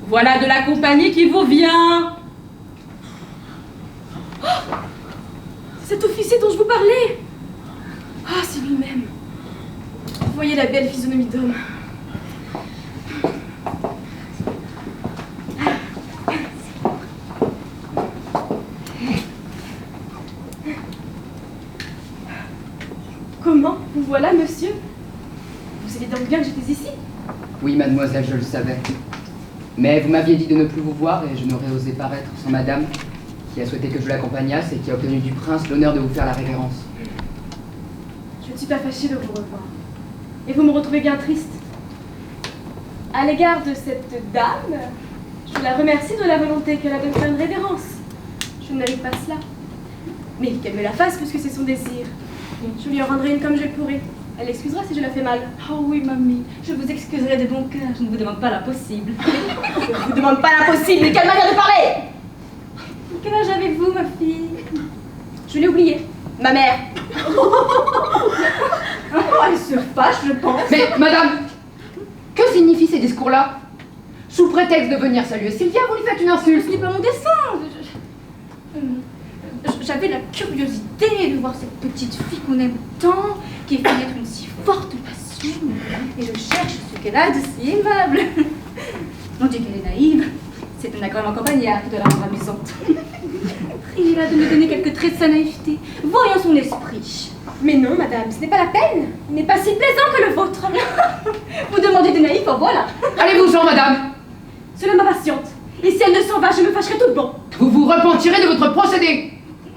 Voilà de la compagnie qui vous vient. Oh, cet officier dont je vous parlais. Ah, c'est lui-même. Vous voyez la belle physionomie d'homme. Comment? Vous voilà, monsieur? Vous saviez donc bien que j'étais ici? Oui, mademoiselle, je le savais. Mais vous m'aviez dit de ne plus vous voir et je n'aurais osé paraître sans madame, qui a souhaité que je l'accompagnasse et qui a obtenu du prince l'honneur de vous faire la révérence. Je ne suis pas fâchée de vous revoir. Et vous me retrouvez bien triste. À l'égard de cette dame, je la remercie de la volonté qu'elle a de me faire une révérence. Je ne mérite pas cela. Mais qu'elle me la fasse puisque c'est son désir. Je lui en rendrai une comme je le pourrai. Elle excusera si je la fais mal. Oh oui, mamie, je vous excuserai de bon cœur, je ne vous demande pas l'impossible. Je ne vous demande pas l'impossible, mais quelle manière de parler! Quel âge avez-vous, ma fille? Je l'ai oublié. Ma mère. Oh, elle se fâche, je pense. Mais, madame, que signifient ces discours-là? Sous prétexte de venir saluer Sylvia, vous lui faites une insulte. Ce n'est pas mon dessein. J'avais la curiosité de voir cette petite fille qu'on aime tant, qui est fait une si forte passion, et je cherche ce qu'elle a de si aimable. On dit qu'elle est naïve, c'est un agrément campagnard qui doit la rendre amusante. Priez-la de me donner quelques traits de sa naïveté, voyons son esprit. Mais non, madame, ce n'est pas la peine. Il n'est pas si plaisant que le vôtre. Vous demandez des naïfs, en voilà. Allez-vous-en, madame. Cela m'impatiente. Et si elle ne s'en va, je me fâcherai tout bon. Vous vous repentirez de votre procédé.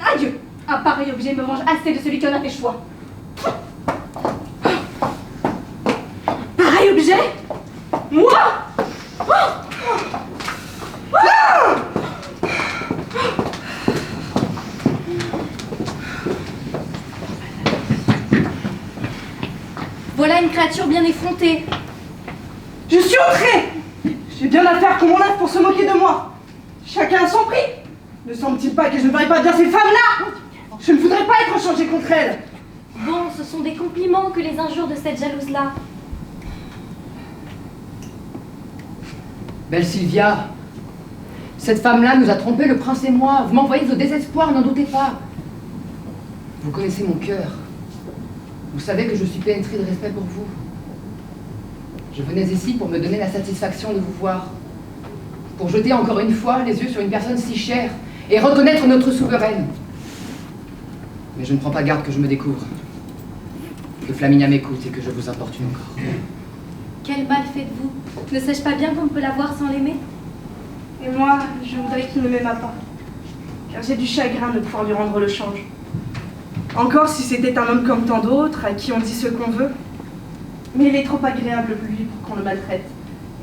Adieu. Un pareil objet me venge assez de celui qui en a fait choix. Pareil objet? Moi? Voilà une créature bien effrontée. Je suis entrée! J'ai bien à faire qu'on m'enlève pour se moquer de moi. Chacun a son prix. Ne semble-t-il pas que je ne verrai pas bien ces femmes-là? Je ne voudrais pas être changée contre elles. Bon, ce sont des compliments que les injures de cette jalouse-là. Belle Sylvia, cette femme-là nous a trompés, le prince et moi. Vous m'envoyez au désespoir, n'en doutez pas. Vous connaissez mon cœur. Vous savez que je suis pénétrée de respect pour vous. Je venais ici pour me donner la satisfaction de vous voir. Pour jeter encore une fois les yeux sur une personne si chère et reconnaître notre souveraine. Mais je ne prends pas garde que je me découvre. Que Flaminia m'écoute et que je vous importune encore. Quel mal faites-vous? Ne sais-je pas bien qu'on ne peut la voir sans l'aimer? Et moi, je voudrais qu'il ne m'aimât pas. Car j'ai du chagrin de pouvoir lui rendre le change. Encore si c'était un homme comme tant d'autres, à qui on dit ce qu'on veut. Mais il est trop agréable pour lui pour qu'on le maltraite.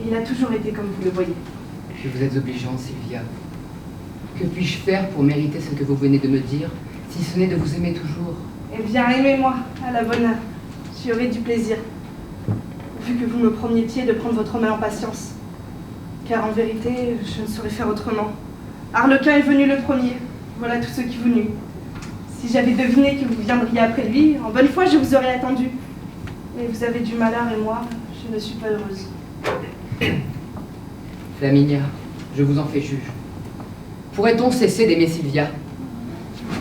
Et il a toujours été comme vous le voyez. Que vous êtes obligeante, Sylvia. Que puis-je faire pour mériter ce que vous venez de me dire, si ce n'est de vous aimer toujours? Eh bien, aimez-moi, à la bonne heure. J'y aurai du plaisir. Vu que vous me promettiez de prendre votre mal en patience. Car en vérité, je ne saurais faire autrement. Arlequin est venu le premier. Voilà tout ce qui vous nuit. Si j'avais deviné que vous viendriez après lui, en bonne foi, je vous aurais attendu. Mais vous avez du malheur et moi, je ne suis pas heureuse. Flaminia, je vous en fais juge. Pourrait-on cesser d'aimer Sylvia?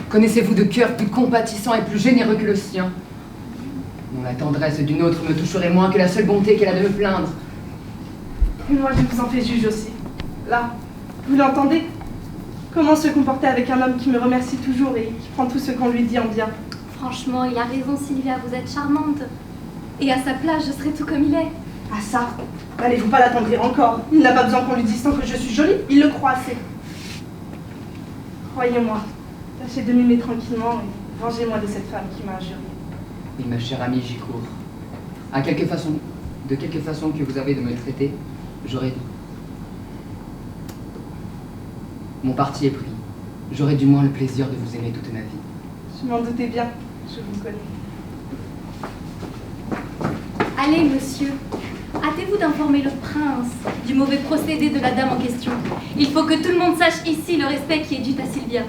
Connaissez-vous de cœur plus compatissant et plus généreux que le sien, dont la tendresse d'une autre me toucherait moins que la seule bonté qu'elle a de me plaindre? Et moi, je vous en fais juge aussi. Là, vous l'entendez? Comment se comporter avec un homme qui me remercie toujours et qui prend tout ce qu'on lui dit en bien? Franchement, il a raison, Sylvia, vous êtes charmante. Et à sa place, je serais tout comme il est. Ah ça, n'allez-vous pas l'attendrir encore? Il n'a pas besoin qu'on lui dise tant que je suis jolie, il le croit assez. Croyez-moi, tâchez de m'aimer tranquillement et vengez-moi de cette femme qui m'a injuriée. Oui, ma chère amie, j'y cours. De quelque façon que vous avez de me traiter, j'aurais dit. Mon parti est pris. J'aurai du moins le plaisir de vous aimer toute ma vie. Je m'en doutais bien, je vous connais. Allez, monsieur, hâtez-vous d'informer le prince du mauvais procédé de la dame en question. Il faut que tout le monde sache ici le respect qui est dû à Sylvia.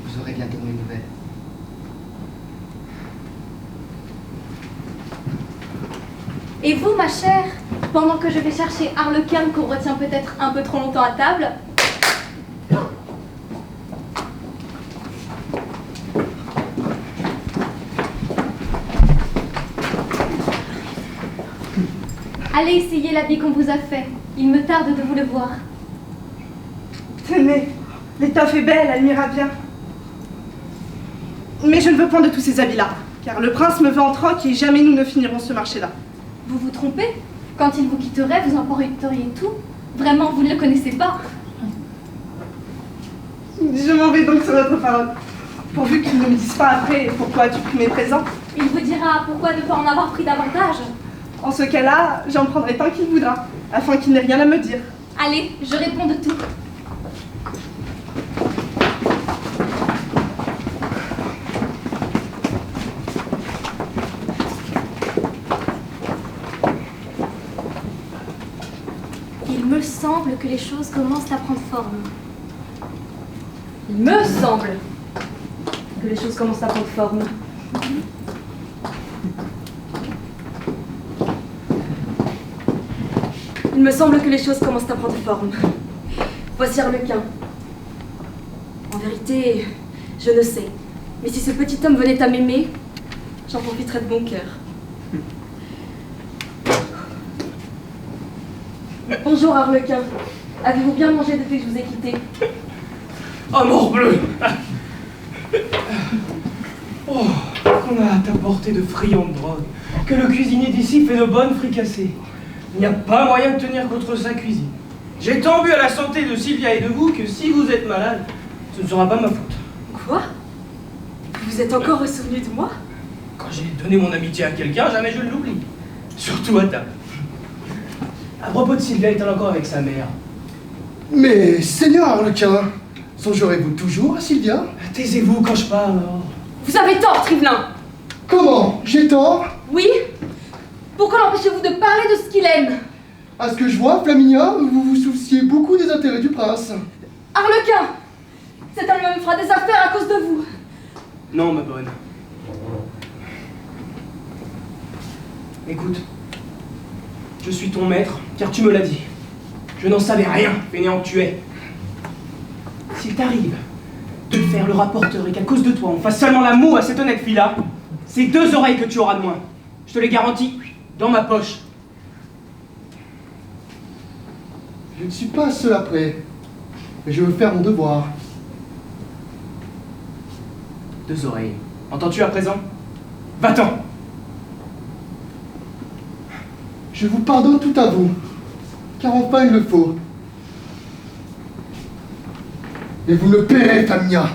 Vous aurez bientôt mes nouvelles. Et vous, ma chère, pendant que je vais chercher Arlequin qu'on retient peut-être un peu trop longtemps à table, allez essayer l'habit qu'on vous a fait. Il me tarde de vous le voir. Tenez, l'étoffe est belle, elle m'ira bien. Mais je ne veux point de tous ces habits-là, car le prince me veut en troc et jamais nous ne finirons ce marché-là. Vous vous trompez? Quand il vous quitterait, vous emporteriez tout. Vraiment, vous ne le connaissez pas. Je m'en vais donc sur votre parole. Pourvu qu'il ne me dise pas après pourquoi as-tu pris mes présents. Il vous dira pourquoi ne pas en avoir pris davantage. En ce cas-là, j'en prendrai tant qu'il voudra, afin qu'il n'ait rien à me dire. Allez, je réponds de tout. Il me semble que les choses commencent à prendre forme. Il me semble que les choses commencent à prendre forme. Il me semble que les choses commencent à prendre forme. Voici Arlequin. En vérité, je ne sais. Mais si ce petit homme venait à m'aimer, j'en profiterais de bon cœur. Bonjour Arlequin. Avez-vous bien mangé depuis que je vous ai quitté? Oh, morbleu! Oh, qu'on a à t'apporter de friandes drogues, que le cuisinier d'ici fait de bonnes fricassées. Il n'y a pas moyen de tenir contre sa cuisine. J'ai tant bu à la santé de Sylvia et de vous que si vous êtes malade, ce ne sera pas ma faute. Quoi? Vous êtes encore souvenu de moi? Quand j'ai donné mon amitié à quelqu'un, jamais je ne l'oublie. Surtout à table. À propos de Sylvia, est-elle encore avec sa mère? Mais, Seigneur Arlequin, songerez-vous toujours à Sylvia? Taisez-vous quand je parle, alors. Vous avez tort, Trivelin! Comment? J'ai tort? Oui? Pourquoi l'empêchez-vous de parler de ce qu'il aime? À ce que je vois, Flaminia, vous vous souciez beaucoup des intérêts du prince. Arlequin! Cet homme me fera des affaires à cause de vous. Non, ma bonne. Écoute, je suis ton maître, car tu me l'as dit. Je n'en savais rien, fainéant que tu es. S'il t'arrive de faire le rapporteur et qu'à cause de toi, on fasse seulement l'amour à cette honnête fille-là, c'est 2 oreilles que tu auras de moins. Je te les garantis, dans ma poche. Je ne suis pas à cela près, mais je veux faire mon devoir. 2 oreilles. Entends-tu à présent? Va-t'en! Je vous pardonne tout à vous, car enfin il le faut. Et vous me paierez, Flaminia.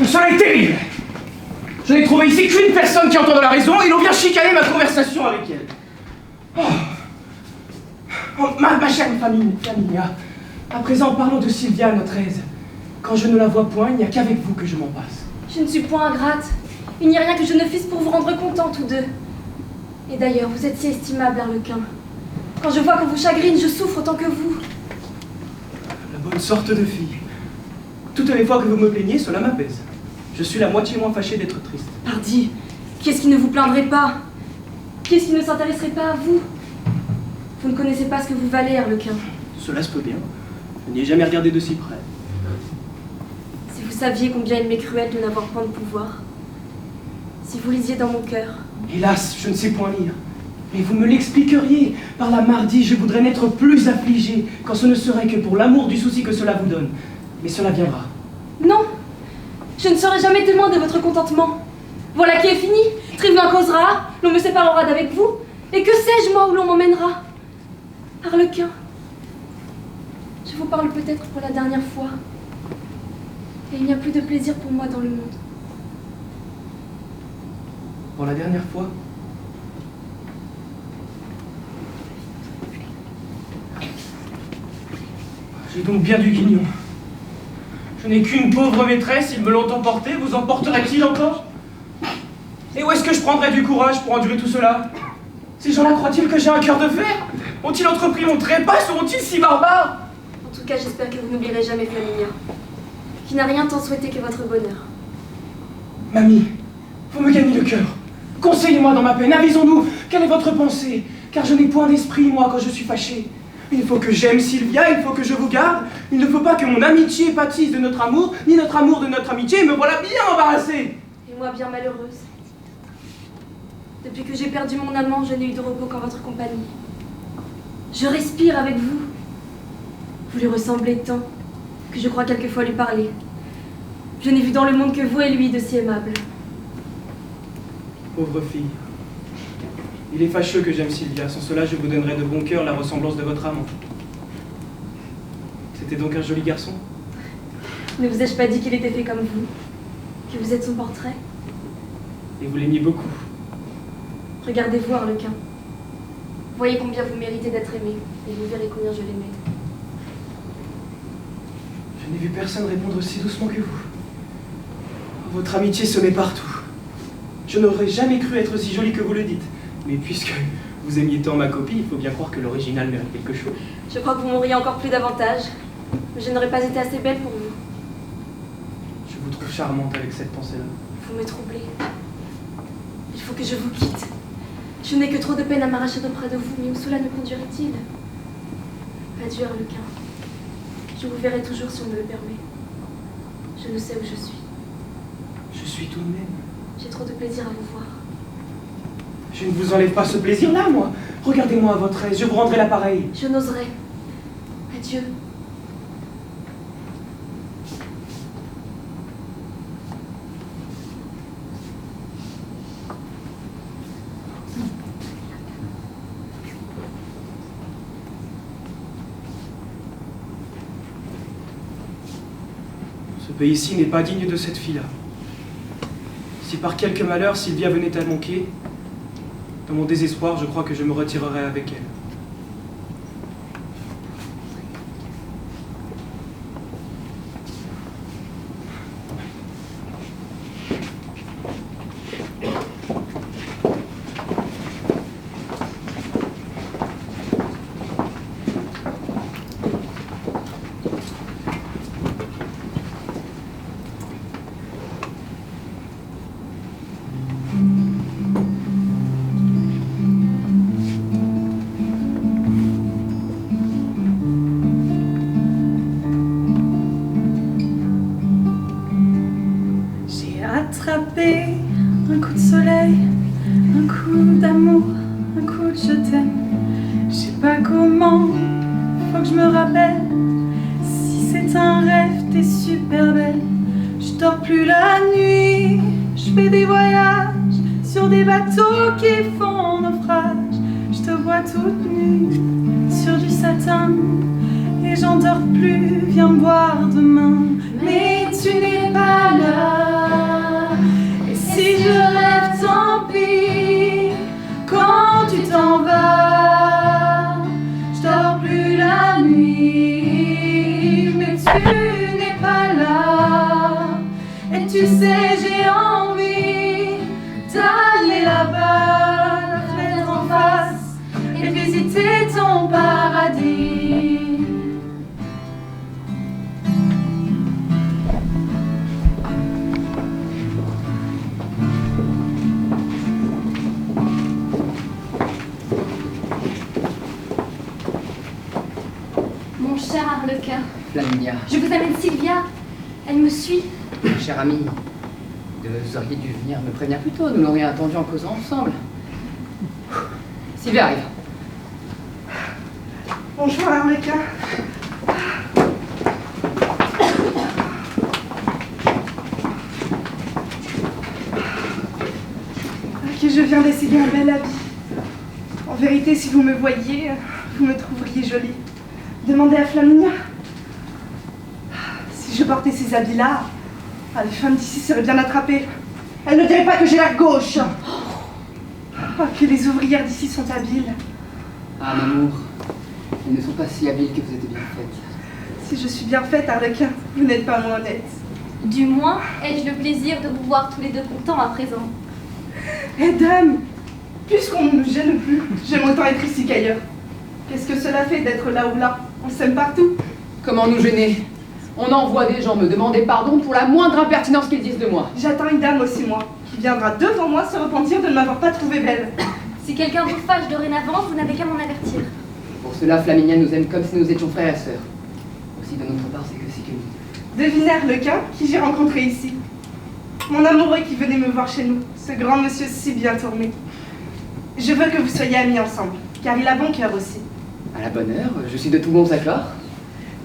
Cela est terrible! Je n'ai trouvé ici qu'une personne qui entend de la raison et l'on vient chicaner ma conversation avec elle. Ma chère Flaminia, à présent parlons de Sylvia, notre aise. Quand je ne la vois point, il n'y a qu'avec vous que je m'en passe. Je ne suis point ingrate. Il n'y a rien que je ne fisse pour vous rendre content tous deux. Et d'ailleurs, vous êtes si estimable, Arlequin. Quand je vois qu'on vous chagrine, je souffre autant que vous. La bonne sorte de fille. Toutes les fois que vous me plaignez, cela m'apaise. Je suis la moitié moins fâché d'être triste. Pardi, qui est-ce qui ne vous plaindrait pas? Qui est-ce qui ne s'intéresserait pas à vous? Vous ne connaissez pas ce que vous valez, Arlequin. Cela se peut bien. Je n'y ai jamais regardé de si près. Si vous saviez combien il m'est cruel de n'avoir point de pouvoir. Si vous lisiez dans mon cœur. Hélas, je ne sais point lire. Mais vous me l'expliqueriez. Par la mardie, je voudrais n'être plus affligé, quand ce ne serait que pour l'amour du souci que cela vous donne. Mais cela viendra. Non, je ne serai jamais témoin de votre contentement. Voilà qui est fini. Tribun causera, l'on me séparera d'avec vous. Et que sais-je, moi, où l'on m'emmènera? Arlequin, je vous parle peut-être pour la dernière fois. Et il n'y a plus de plaisir pour moi dans le monde. Pour la dernière fois. J'ai donc bien du guignon. Je n'ai qu'une pauvre maîtresse, ils me l'ont emporté, vous emporterait-il encore? Et où est-ce que je prendrais du courage pour endurer tout cela? Ces gens-là croient-ils que j'ai un cœur de fer? Ont-ils entrepris mon trépas? Seront-ils si barbares? En tout cas, j'espère que vous n'oublierez jamais Flaminia, qui n'a rien tant souhaité que votre bonheur. Mamie, vous me gagnez le cœur. Conseillez-moi dans ma peine, avisons-nous, quelle est votre pensée? Car je n'ai point d'esprit, moi, quand je suis fâché. Il faut que j'aime Sylvia, il faut que je vous garde. Il ne faut pas que mon amitié pâtisse de notre amour, ni notre amour de notre amitié, et me voilà bien embarrassé. Et moi bien malheureuse. Depuis que j'ai perdu mon amant, je n'ai eu de repos qu'en votre compagnie. Je respire avec vous. Vous lui ressemblez tant que je crois quelquefois lui parler. Je n'ai vu dans le monde que vous et lui de si aimable. Pauvre fille. Il est fâcheux que j'aime Sylvia, sans cela je vous donnerais de bon cœur la ressemblance de votre amant. C'était donc un joli garçon? Ne vous ai-je pas dit qu'il était fait comme vous? Que vous êtes son portrait? Et vous l'aimiez beaucoup? Regardez-vous, Arlequin. Voyez combien vous méritez d'être aimé, et vous verrez combien je l'aimais. Je n'ai vu personne répondre aussi doucement que vous. Votre amitié se met partout. Je n'aurais jamais cru être aussi jolie que vous le dites. Mais puisque vous aimiez tant ma copie, il faut bien croire que l'original mérite quelque chose. Je crois que vous m'auriez encore plus davantage, mais je n'aurais pas été assez belle pour vous. Je vous trouve charmante avec cette pensée-là. Vous me troublez. Il faut que je vous quitte. Je n'ai que trop de peine à m'arracher d'auprès de vous, mais où cela nous conduirait-il? Adieu, Arlequin. Je vous verrai toujours si on me le permet. Je ne sais où je suis. Je suis tout de même. J'ai trop de plaisir à vous voir. Je ne vous enlève pas ce plaisir-là, moi. Regardez-moi à votre aise, je vous rendrai l'appareil. Je n'oserais. Adieu. Ce pays-ci n'est pas digne de cette fille-là. Si par quelque malheur Sylvia venait à manquer, dans mon désespoir, je crois que je me retirerai avec elle. soleil, un coup de soleil, un coup d'amour, un coup de je t'aime. Je sais pas comment, faut que je me rappelle. Si c'est un rêve, t'es super belle. Je dors plus la nuit, je fais des voyages sur des bateaux qui font naufrage. Je te vois toute nue sur du satin et j'en dors plus, viens me voir demain. Mais tu n'es pas là. Et si je rêve, tant pis. Quand tu t'en vas, je dors plus la nuit. Mais tu n'es pas là. Et tu sais, j'ai envie d'aller là-bas, la fenêtre en face, et visiter ton paradis. Mon cher Arlequin, Flaminia, je vous amène Sylvia. Elle me suit. cher ami, vous auriez dû venir me prévenir plus tôt, nous l'aurions attendu en causant ensemble. Sylvia arrive. Bonjour, Arlequin. Que je viens d'essayer un bel habit. En vérité, si vous me voyiez, vous me trouveriez jolie. Demandez à Flaminia. Si je portais ces habits-là, les femmes d'ici seraient bien attrapées. Elles ne diraient pas que j'ai la gauche. Oh, que les ouvrières d'ici sont habiles. Ah, mon amour, elles ne sont pas si habiles que vous êtes bien faites. Si je suis bien faite, Arlequin, vous n'êtes pas moins honnête. Du moins, ai-je le plaisir de vous voir tous les deux contents à présent. Eh dame, puisqu'on ne me gêne plus, j'aime autant être ici qu'ailleurs. Qu'est-ce que cela fait d'être là ou là? On s'aime partout. Comment nous gêner? On envoie des gens me demander pardon pour la moindre impertinence qu'ils disent de moi. J'attends une dame aussi, moi, qui viendra devant moi se repentir de ne m'avoir pas trouvée belle. Si quelqu'un vous fâche dorénavant, vous n'avez qu'à m'en avertir. Pour cela, Flaminia nous aime comme si nous étions frères et sœurs. Aussi, de notre part, c'est que nous. Devinez Arlequin, qui j'ai rencontré ici. Mon amoureux qui venait me voir chez nous, ce grand monsieur si bien tourné. Je veux que vous soyez amis ensemble, car il a bon cœur aussi. À la bonne heure, je suis de tout bons accords.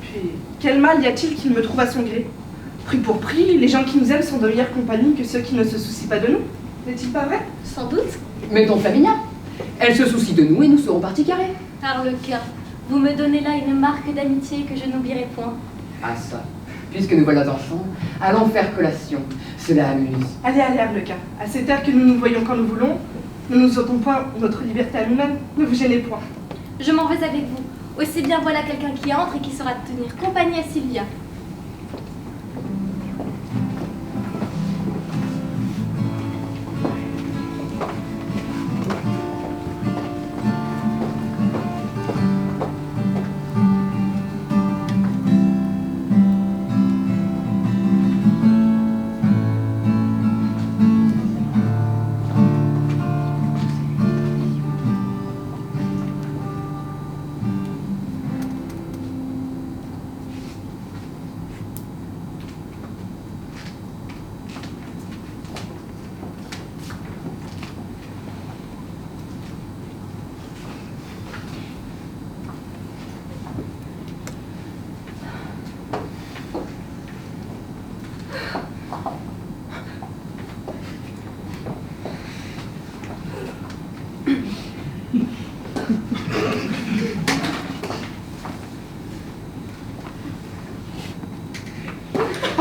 Puis, quel mal y a-t-il qu'il me trouve à son gré? Prix pour prix, les gens qui nous aiment sont de meilleure compagnie que ceux qui ne se soucient pas de nous. N'est-il pas vrai? Sans doute. Mettons Flaminia. Elle se soucie de nous et nous serons partie carrée. Arlequin, vous me donnez là une marque d'amitié que je n'oublierai point. Ah ça, puisque nous voilà ensemble, allons faire collation. Cela amuse. Allez, allez, Arlequin. À cette heure que nous nous voyons quand nous voulons, nous nous ôtons point notre liberté à nous-mêmes. Ne vous gênez point. Je m'en vais avec vous. Aussi bien voilà quelqu'un qui entre et qui saura tenir compagnie à Sylvia.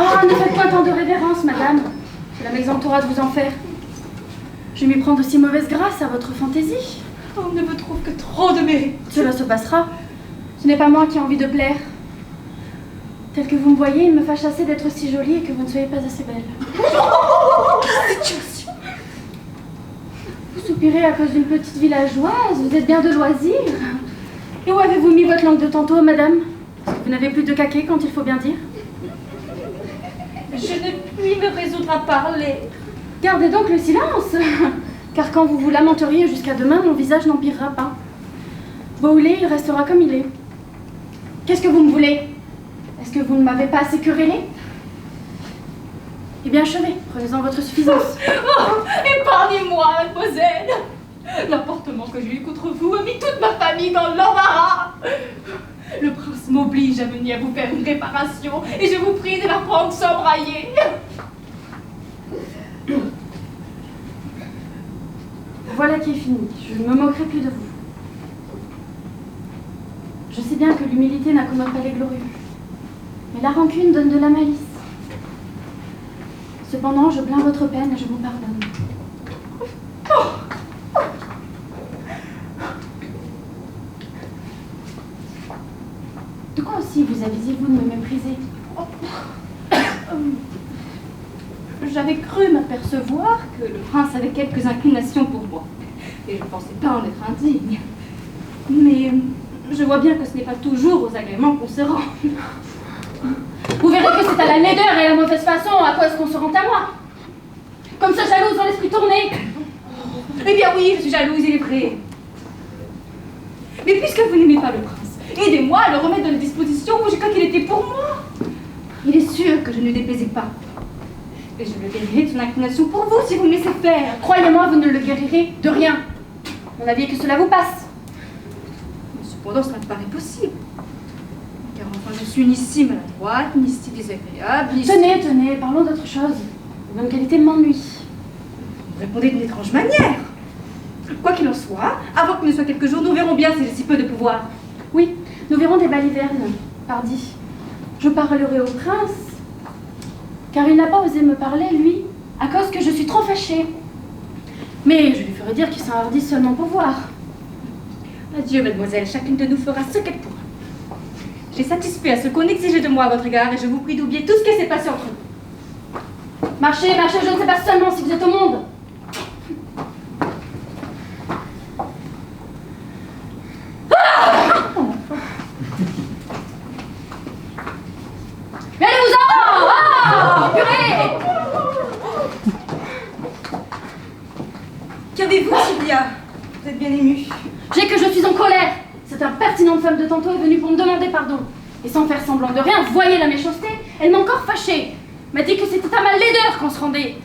Oh, ne faites pas tant de révérence, madame. Cela m'exemptera de vous en faire. Je m'y prends de si mauvaise grâce à votre fantaisie. On ne me trouve que trop de mérite. Cela se passera. Ce n'est pas moi qui ai envie de plaire. Tel que vous me voyez, il me fâche assez d'être si jolie et que vous ne soyez pas assez belle. Vous soupirez à cause d'une petite villageoise, vous êtes bien de loisir. Et où avez-vous mis votre langue de tantôt, madame? Vous n'avez plus de caquet quand il faut bien dire. Je ne puis me résoudre à parler. Gardez donc le silence, car quand vous vous lamenteriez jusqu'à demain, mon visage n'empirera pas. Beau ou laid, il restera comme il est. Qu'est-ce que vous me voulez? Est-ce que vous ne m'avez pas assez querellé? Eh bien, achevez, prenez-en votre suffisance. Oh, épargnez-moi, mademoiselle. L'emportement que j'ai eu contre vous a mis toute ma famille dans l'embarras. Le prince m'oblige à venir vous faire une réparation et je vous prie de la prendre sans brailler. Voilà qui est fini. Je ne me moquerai plus de vous. Je sais bien que l'humilité n'accommode pas les glorieux. Mais la rancune donne de la malice. Cependant, je plains votre peine et je vous pardonne. De quoi aussi vous avisiez-vous de me mépriser? J'avais cru m'apercevoir que le prince avait quelques inclinations pour moi. Et je ne pensais pas en être indigne. Mais je vois bien que ce n'est pas toujours aux agréments qu'on se rend. Vous verrez que c'est à la laideur et à la mauvaise façon à cause qu'on se rend à moi. Comme ça, jalouse dans l'esprit tourné. Eh bien oui, je suis jalouse, il est vrai. Mais puisque vous n'aimez pas le prince, aidez-moi à le remettre dans les dispositions où j'ai cru qu'il était pour moi. Il est sûr que je ne lui déplaisais pas. Et je le guérirai de son inclination pour vous si vous me laissez faire. Croyez-moi, vous ne le guérirez de rien. Mon avis est que cela vous passe. Mais cependant, cela me paraît possible. Car enfin, je suis ni si maladroite, ni si désagréable, ni Tenez, tenez, parlons d'autre chose. La bonne qualité m'ennuie. Vous répondez d'une étrange manière. Quoi qu'il en soit, avant qu'il ne soit quelques jours, nous verrons bien si j'ai si peu de pouvoir. Oui, nous verrons des balivernes. Pardi. Je parlerai au prince, car il n'a pas osé me parler, lui, à cause que je suis trop fâchée. Mais je lui ferai dire qu'il s'enhardit seulement pour voir. Adieu, mademoiselle, chacune de nous fera ce qu'elle pourra. J'ai satisfait à ce qu'on exigeait de moi à votre égard, et je vous prie d'oublier tout ce qui s'est passé entre nous. Marchez, marchez, je ne sais pas seulement si vous êtes au monde. Mais allez-vous-en! Ah, purée! Qu'avez-vous, Sylvia? Vous êtes bien émue. J'ai que je suis en colère. Cette impertinente femme de tantôt est venue pour me demander pardon. Et sans faire semblant de rien, voyez la méchanceté, elle m'a encore fâchée. M'a dit que c'était à ma laideur qu'on se rendait.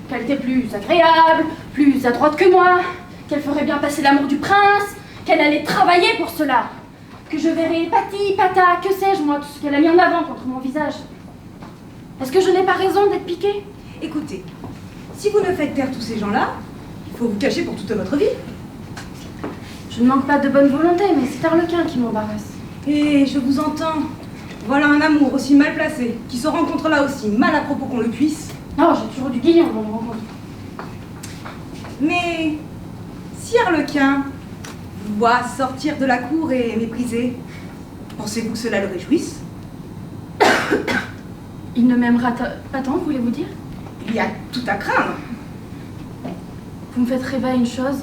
Qu'elle était plus agréable, plus adroite que moi, qu'elle ferait bien passer l'amour du prince, qu'elle allait travailler pour cela. Que je verrais pati, pata, que sais-je moi, tout ce qu'elle a mis en avant contre mon visage. Est-ce que je n'ai pas raison d'être piquée? Écoutez, si vous ne faites taire tous ces gens-là, il faut vous cacher pour toute votre vie. Je ne manque pas de bonne volonté, mais c'est Arlequin qui m'embarrasse. Et je vous entends. Voilà un amour aussi mal placé, qui se rencontre là aussi mal à propos qu'on le puisse. Non, j'ai toujours du guillon dans les rencontres. Mais si Arlequin vous voit sortir de la cour et méprisé, pensez-vous que cela le réjouisse? Il ne m'aimera pas tant, voulez-vous dire? Il y a tout à craindre. Vous me faites rêver à une chose.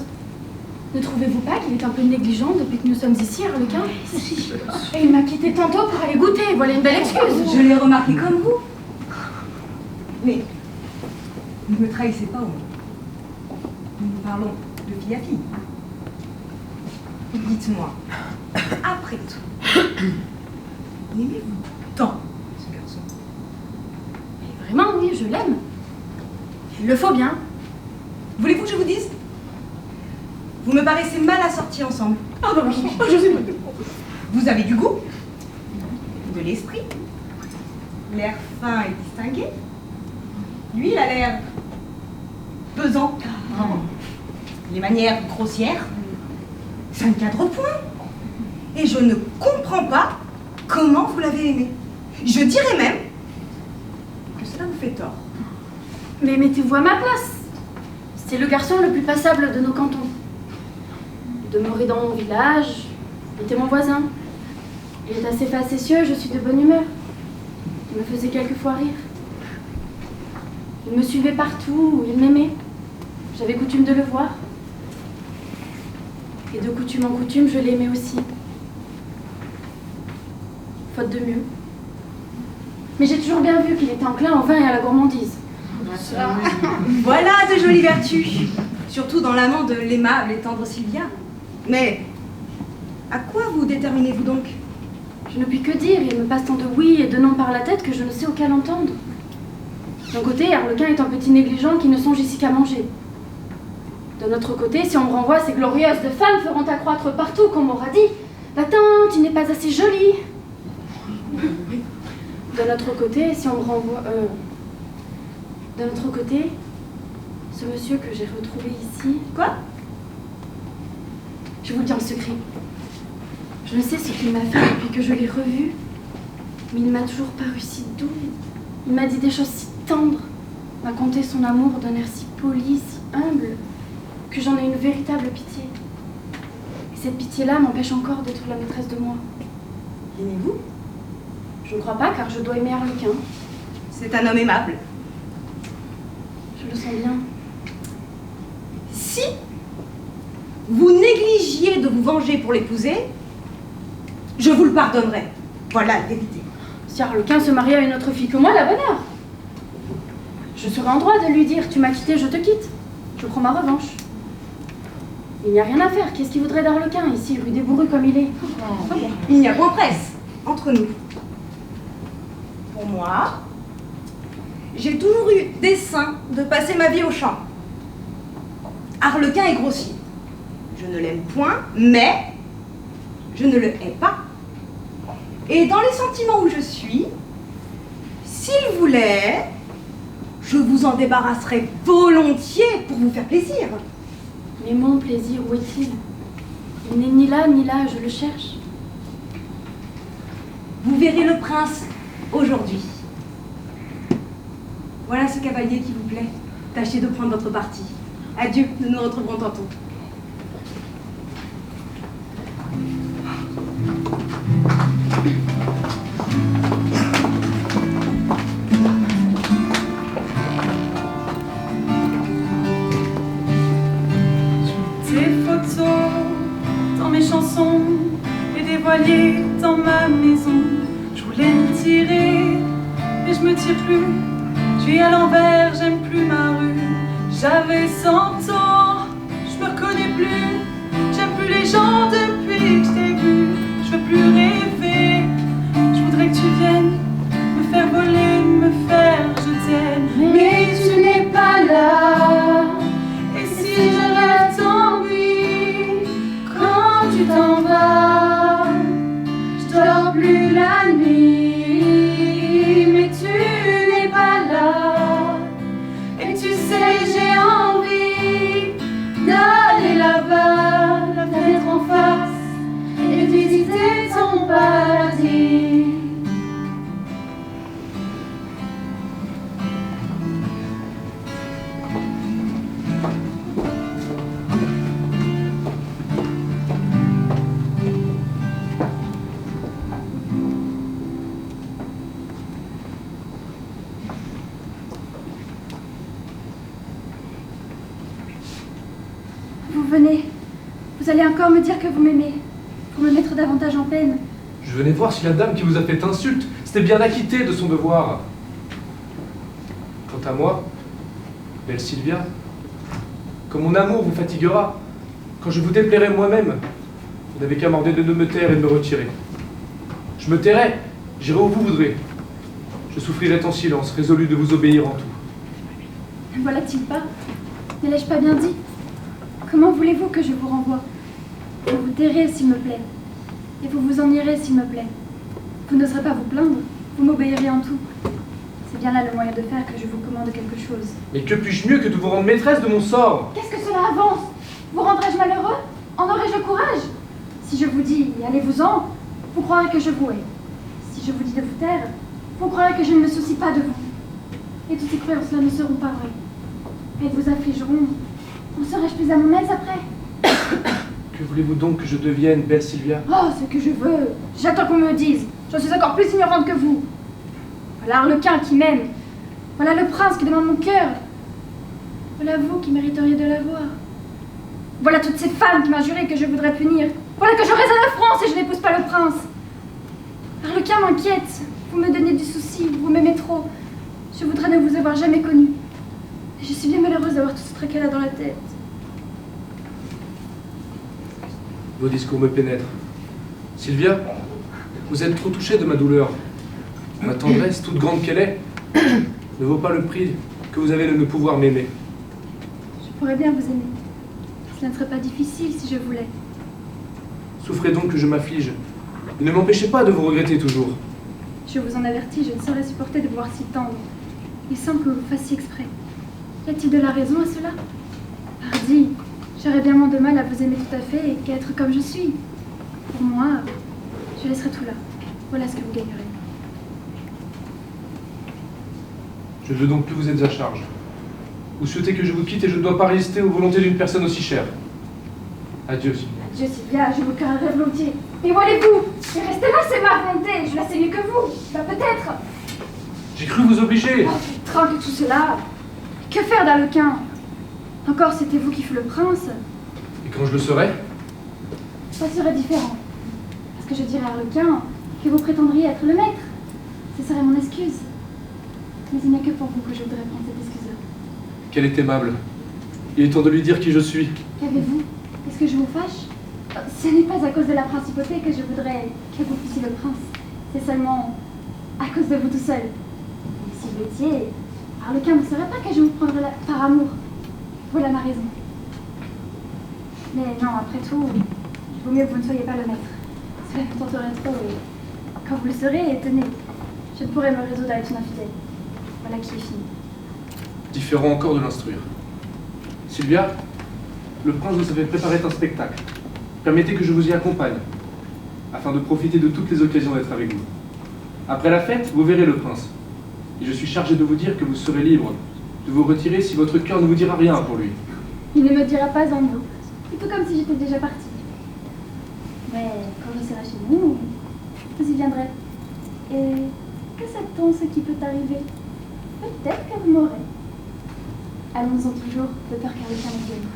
Ne trouvez-vous pas qu'il est un peu négligent depuis que nous sommes ici, Arlequin? Et il m'a quitté tantôt pour aller goûter, voilà une belle excuse. Je l'ai remarqué comme vous. Mais ne me trahissez pas au moins. Nous parlons de fille à fille. Dites-moi, après tout, aimez-vous tant ce garçon? Mais vraiment, oui, je l'aime. Il le faut bien. Voulez-vous que je vous dise? Vous me paraissez mal assortis ensemble. Je sais pas. Vous avez du goût, de l'esprit, l'air fin et distingué. Lui, il a l'air pesant. Les manières grossières. Ça ne cadre point. Et je ne comprends pas comment vous l'avez aimé. Je dirais même que cela vous fait tort. Mais mettez-vous à ma place. C'est le garçon le plus passable de nos cantons. Il demeurait dans mon village, il était mon voisin. Il est assez facétieux, je suis de bonne humeur. Il me faisait quelquefois rire. Il me suivait partout, il m'aimait. J'avais coutume de le voir. Et de coutume en coutume, je l'aimais aussi. Faute de mieux. Mais j'ai toujours bien vu qu'il était enclin au vin et à la gourmandise. Voilà de jolies vertus, surtout dans l'amant de l'aimable et tendre Sylvia. Mais à quoi vous déterminez-vous donc? Je ne puis que dire, il me passe tant de oui et de non par la tête que je ne sais auquel entendre. D'un côté, Arlequin est un petit négligent qui ne songe ici qu'à manger. D'un autre côté, si on me renvoie ces glorieuses de femmes feront accroître partout qu'on m'aura dit « Va-t'en, tu n'es pas assez jolie !» D'un autre côté, si on me renvoie... D'un autre côté, ce monsieur que j'ai retrouvé ici... Quoi? Je vous le dis en secret. Je ne sais ce qu'il m'a fait depuis que je l'ai revu, mais il m'a toujours paru si doux. Il m'a dit des choses si tendres, m'a conté son amour d'un air si poli, si humble, que j'en ai une véritable pitié. Et cette pitié-là m'empêche encore d'être la maîtresse de moi. Aimez-vous? Je ne crois pas, car je dois aimer Arlequin. C'est un homme aimable. Je le sens bien. Si vous négligiez de vous venger pour l'épouser, je vous le pardonnerai. Voilà la vérité. Si Arlequin se marie à une autre fille que moi, la bonne heure. Je serai en droit de lui dire « Tu m'as quitté, je te quitte. Je prends ma revanche. » Il n'y a rien à faire. Qu'est-ce qu'il voudrait d'Arlequin, ici, rue des Bourrues comme il est? Il n'y a point presse entre nous. Pour moi, j'ai toujours eu dessein de passer ma vie au champ. Arlequin est grossier. Je ne l'aime point, mais je ne le hais pas. Et dans les sentiments où je suis, s'il voulait, je vous en débarrasserais volontiers pour vous faire plaisir. Mais mon plaisir, où est-il? Il n'est ni là, ni là, je le cherche. Vous verrez le prince aujourd'hui. Voilà ce cavalier qui vous plaît. Tâchez de prendre votre parti. Adieu, nous nous retrouverons tantôt. Des photos dans mes chansons et des voiliers dans ma maison. Je voulais me tirer, mais je me tire plus. Je suis à l'envers, j'aime plus ma rue. J'avais 100 ans, je me reconnais plus. J'aime plus les gens depuis que je t'ai vu. Je veux plus rêver, je voudrais que tu viennes me faire voler, me faire je t'aime. Mais tu n'es pas là. Et si je rêve tant Quand tu t'en vas, je dors plus la nuit, mais tu n'es pas là. Et tu sais, j'ai envie d'aller là-bas, la fenêtre en face, et visiter ton paradis. Vous venez. Vous allez encore me dire que vous m'aimez, pour me mettre davantage en peine. Je venais voir si la dame qui vous a fait insulte s'était bien acquittée de son devoir. Quant à moi, belle Sylvia, quand mon amour vous fatiguera, quand je vous déplairai moi-même, vous n'avez qu'à m'ordonner de me taire et de me retirer. Je me tairai, j'irai où vous voudrez. Je souffrirai en silence, résolu de vous obéir en tout. Ne voilà-t-il pas? Ne l'ai-je pas bien dit? Comment voulez-vous que je vous renvoie? Vous vous tairez s'il me plaît, et vous vous en irez s'il me plaît. Vous n'oserez pas vous plaindre, vous m'obéirez en tout. C'est bien là le moyen de faire que je vous commande quelque chose. Mais que puis-je mieux que de vous rendre maîtresse de mon sort? Qu'est-ce que cela avance? Vous rendrai-je malheureux? En aurais-je le courage? Si je vous dis « allez-vous-en », vous croirez que je vous hais. Si je vous dis de vous taire, vous croirez que je ne me soucie pas de vous. Et toutes ces croyances-là ne seront pas vraies. Elles vous affligeront. En serais-je plus à mon aise après? Que voulez-vous donc que je devienne, belle Sylvia? Oh, ce que je veux. J'attends qu'on me dise. Je suis encore plus ignorante que vous. Voilà Arlequin qui m'aime. Voilà le prince qui demande mon cœur. Voilà vous qui mériteriez de l'avoir. Voilà toutes ces femmes qui m'injuraient que je voudrais punir. Voilà que je reste à la France et je n'épouse pas le prince. Arlequin m'inquiète. Vous me donnez du souci, vous m'aimez trop. Je voudrais ne vous avoir jamais connu. Et je suis bien malheureuse d'avoir tout ce tracas-là dans la tête. Vos discours me pénètrent. Sylvia, vous êtes trop touchée de ma douleur. Ma tendresse, toute grande qu'elle est, ne vaut pas le prix que vous avez de ne pouvoir m'aimer. Je pourrais bien vous aimer. Cela ne serait pas difficile si je voulais. Souffrez donc que je m'afflige. Et ne m'empêchez pas de vous regretter toujours. Je vous en avertis, je ne saurais supporter de vous voir si tendre. Il semble que vous fassiez exprès. Y a-t-il de la raison à cela? Pardi, j'aurais bien moins de mal à vous aimer tout à fait et qu'à être comme je suis. Pour moi, je laisserai tout là. Voilà ce que vous gagnerez. Je ne veux donc plus vous être à charge. Vous souhaitez que je vous quitte et je ne dois pas résister aux volontés d'une personne aussi chère. Adieu, Sylvia. Adieu, Sylvia, je vous carrerai volontiers. Mais où allez-vous? Mais restez là, c'est ma volonté. Je la sais mieux que vous. Bah, peut-être. J'ai cru vous obliger. Oh, tu trinques tout cela. Que faire d'Arlequin? Encore c'était vous qui fûtes le prince. Et quand je le serai? Ça serait différent. Parce que je dirais à Arlequin que vous prétendriez être le maître. Ce serait mon excuse. Mais il n'y a que pour vous que je voudrais prendre cette excuse-là. Qu'elle est aimable. Il est temps de lui dire qui je suis. Qu'avez-vous? Est-ce que je vous fâche? Ce n'est pas à cause de la principauté que je voudrais que vous fussiez le prince. C'est seulement à cause de vous tout seul. Et si vous l'étiez, Arlequin ne saurait pas que je vous prendrais par amour. Voilà ma raison. Mais non, après tout, il vaut mieux que vous ne soyez pas le maître. Cela vous tenterait trop et quand vous le serez, tenez, je ne pourrai me résoudre à être une infidèle. Voilà qui est fini. Différent encore de l'instruire. Sylvia, le prince vous avait préparé un spectacle. Permettez que je vous y accompagne, afin de profiter de toutes les occasions d'être avec vous. Après la fête, vous verrez le prince. Et je suis chargé de vous dire que vous serez libre de vous retirer si votre cœur ne vous dira rien pour lui. Il ne me dira pas un mot. C'est tout comme si j'étais déjà partie. Mais quand je serai chez nous, vous y viendrez. Et que sait-on ce qui peut arriver? Peut-être que vous m'aurez. Allons-en toujours, de peur qu'Arlequin ne vienne.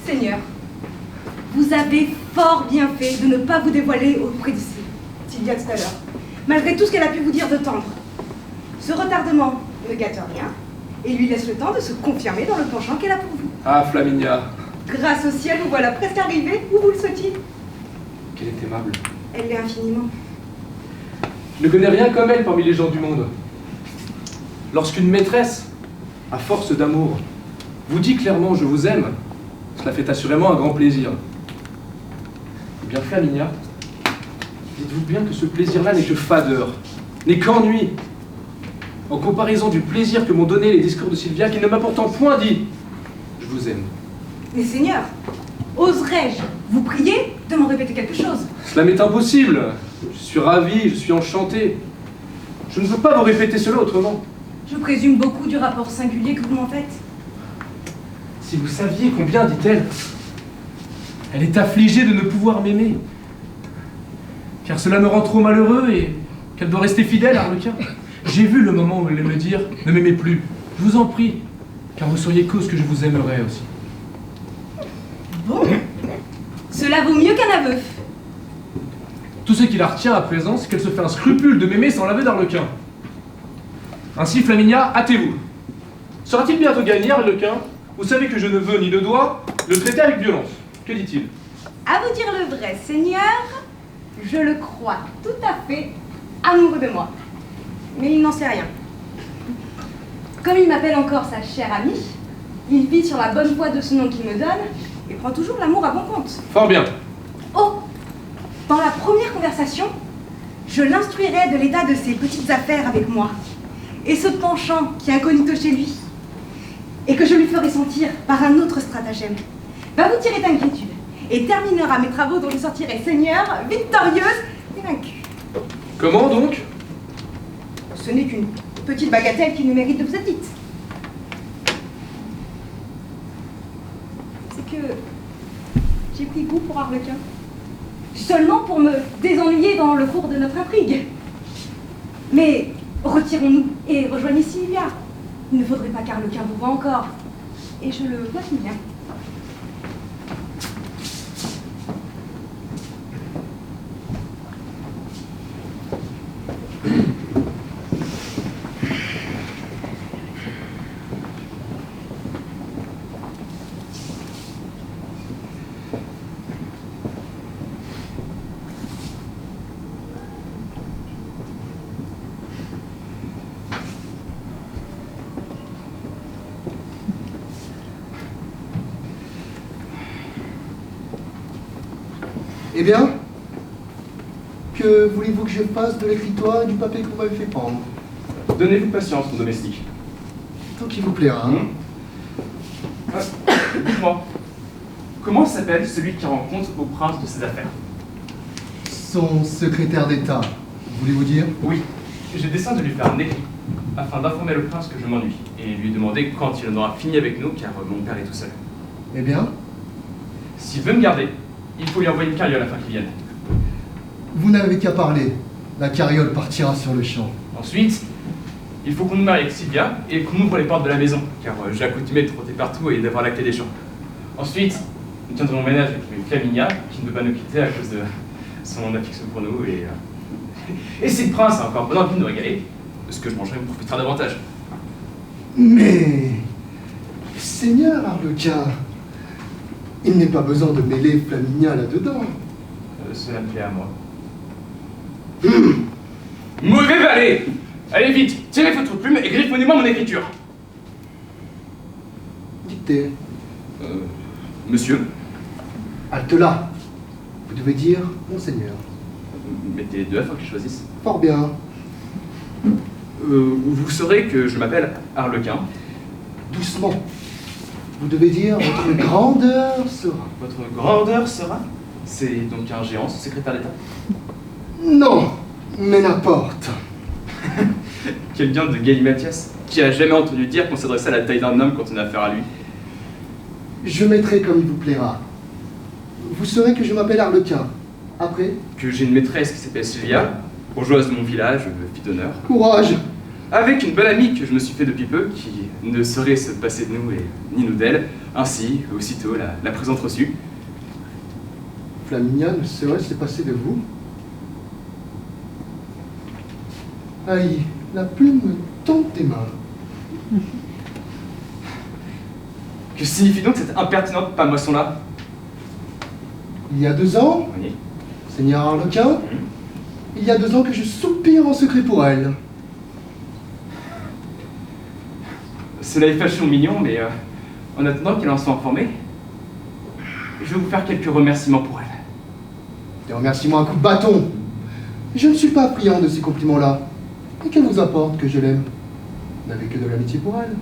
Seigneur, vous avez fort bien fait de ne pas vous dévoiler auprès de Sylvia tout à l'heure, malgré tout ce qu'elle a pu vous dire de tendre. Ce retardement ne gâte rien et lui laisse le temps de se confirmer dans le penchant qu'elle a pour vous. Ah, Flaminia. Grâce au ciel, vous voilà presque arrivé où vous le souhaitiez. Qu'elle est aimable. Elle l'est infiniment. Je ne connais rien comme elle parmi les gens du monde. Lorsqu'une maîtresse, à force d'amour, vous dit clairement « je vous aime », cela fait assurément un grand plaisir. Eh bien, Flaminia, dites-vous bien que ce plaisir-là n'est que fadeur, n'est qu'ennui, en comparaison du plaisir que m'ont donné les discours de Sylvia, qui ne m'a pourtant point dit « je vous aime ». Mais Seigneur, oserais-je vous prier de m'en répéter quelque chose? Cela m'est impossible. Je suis ravi, je suis enchanté. Je ne veux pas vous répéter cela autrement. Je présume beaucoup du rapport singulier que vous m'en faites. Si vous saviez combien, dit-elle, elle est affligée de ne pouvoir m'aimer. Car cela me rend trop malheureux et qu'elle doit rester fidèle à Arlequin. J'ai vu le moment où elle allait me dire « ne m'aimez plus ». Je vous en prie, car vous seriez cause que je vous aimerais aussi. Bon, cela vaut mieux qu'un aveu. Tout ce qui la retient à présent, c'est qu'elle se fait un scrupule de m'aimer sans l'aveu d'Arlequin. Ainsi, Flaminia, hâtez-vous. Sera-t-il bientôt gagné, Arlequin? Vous savez que je ne veux ni ne dois le traiter avec violence. Que dit-il? À vous dire le vrai, Seigneur, je le crois tout à fait amoureux de moi. Mais il n'en sait rien. Comme il m'appelle encore sa chère amie, il vit sur la bonne foi de ce nom qu'il me donne et prend toujours l'amour à bon compte. Fort bien. Oh! Dans la première conversation, je l'instruirai de l'état de ses petites affaires avec moi. Et ce penchant qui est incognito chez lui, et que je lui ferai sentir par un autre stratagème, va vous tirer d'inquiétude et terminera mes travaux dont je sortirai seigneur, victorieuse et vaincue. Comment donc? Ce n'est qu'une petite bagatelle qui ne mérite de vous être dite. C'est que j'ai pris goût pour Arlequin, seulement pour me désennuyer dans le cours de notre intrigue. Mais retirons-nous et rejoignez Sylvia. Il ne faudrait pas qu'Arlequin vous voie encore. Et je le vois bien. Eh bien, que voulez-vous que je fasse de l'écritoire et du papier que vous m'avez fait prendre? Donnez-vous patience, mon domestique. Tant qu'il vous plaira. Hein. Dites-moi, comment s'appelle celui qui rend compte au prince de ses affaires? Son secrétaire d'État, voulez-vous dire? Oui, j'ai dessein de lui faire un écrit, afin d'informer le prince que je m'ennuie, et lui demander quand il en aura fini avec nous, car mon père est tout seul. Eh bien? S'il veut me garder, il faut lui envoyer une carriole afin qu'il vienne. Vous n'avez qu'à parler. La carriole partira sur le champ. Ensuite, il faut qu'on nous marie avec Sylvia et qu'on ouvre les portes de la maison, car j'ai accoutumé de trotter partout et d'avoir la clé des champs. Ensuite, nous tiendrons ménage avec Flaminia, qui ne veut pas nous quitter à cause de son affection pour nous. Et si le prince a encore bonne envie de nous régaler, ce que je mangerai me profitera davantage. Mais, Seigneur Arlequin, il n'est pas besoin de mêler Flaminia là-dedans. Cela me plaît à moi. Mauvais valet! Allez vite, tirez votre plume et griffonnez-moi mon écriture. Dictez. Monsieur? Halte là. Vous devez dire Monseigneur. Mettez deux afin que je choisisse. Fort bien. Vous saurez que je m'appelle Arlequin. Doucement. Vous devez dire votre grandeur sera. Votre grandeur sera? C'est donc un géant, ce secrétaire d'État? Non, mais n'importe. Quelqu'un de Galimatias, qui a jamais entendu dire qu'on s'adressait à la taille d'un homme quand on a affaire à lui. Je mettrai comme il vous plaira. Vous saurez que je m'appelle Arlequin. Après? Que j'ai une maîtresse qui s'appelle Sylvia, bourgeoise de mon village, fille d'honneur. Courage! Avec une bonne amie que je me suis fait depuis peu, qui ne saurait se passer de nous et ni nous d'elle. Ainsi, aussitôt, la présente reçue. Flaminia ne saurait se passer de vous? Aïe, la plume me tente des mains. Que signifie donc cette impertinente pamoisson-là? Il y a 2 ans, Oui. Seigneur Arlequin, il y a 2 ans que je soupire en secret pour elle. Cela est fâcheux ou mignon, mais en attendant qu'elle en soit informée, je vais vous faire quelques remerciements pour elle. Des remerciements à coups de bâton. Je ne suis pas friand de ces compliments-là. Et qu'elle vous apporte que je l'aime? Vous n'avez que de l'amitié pour elle.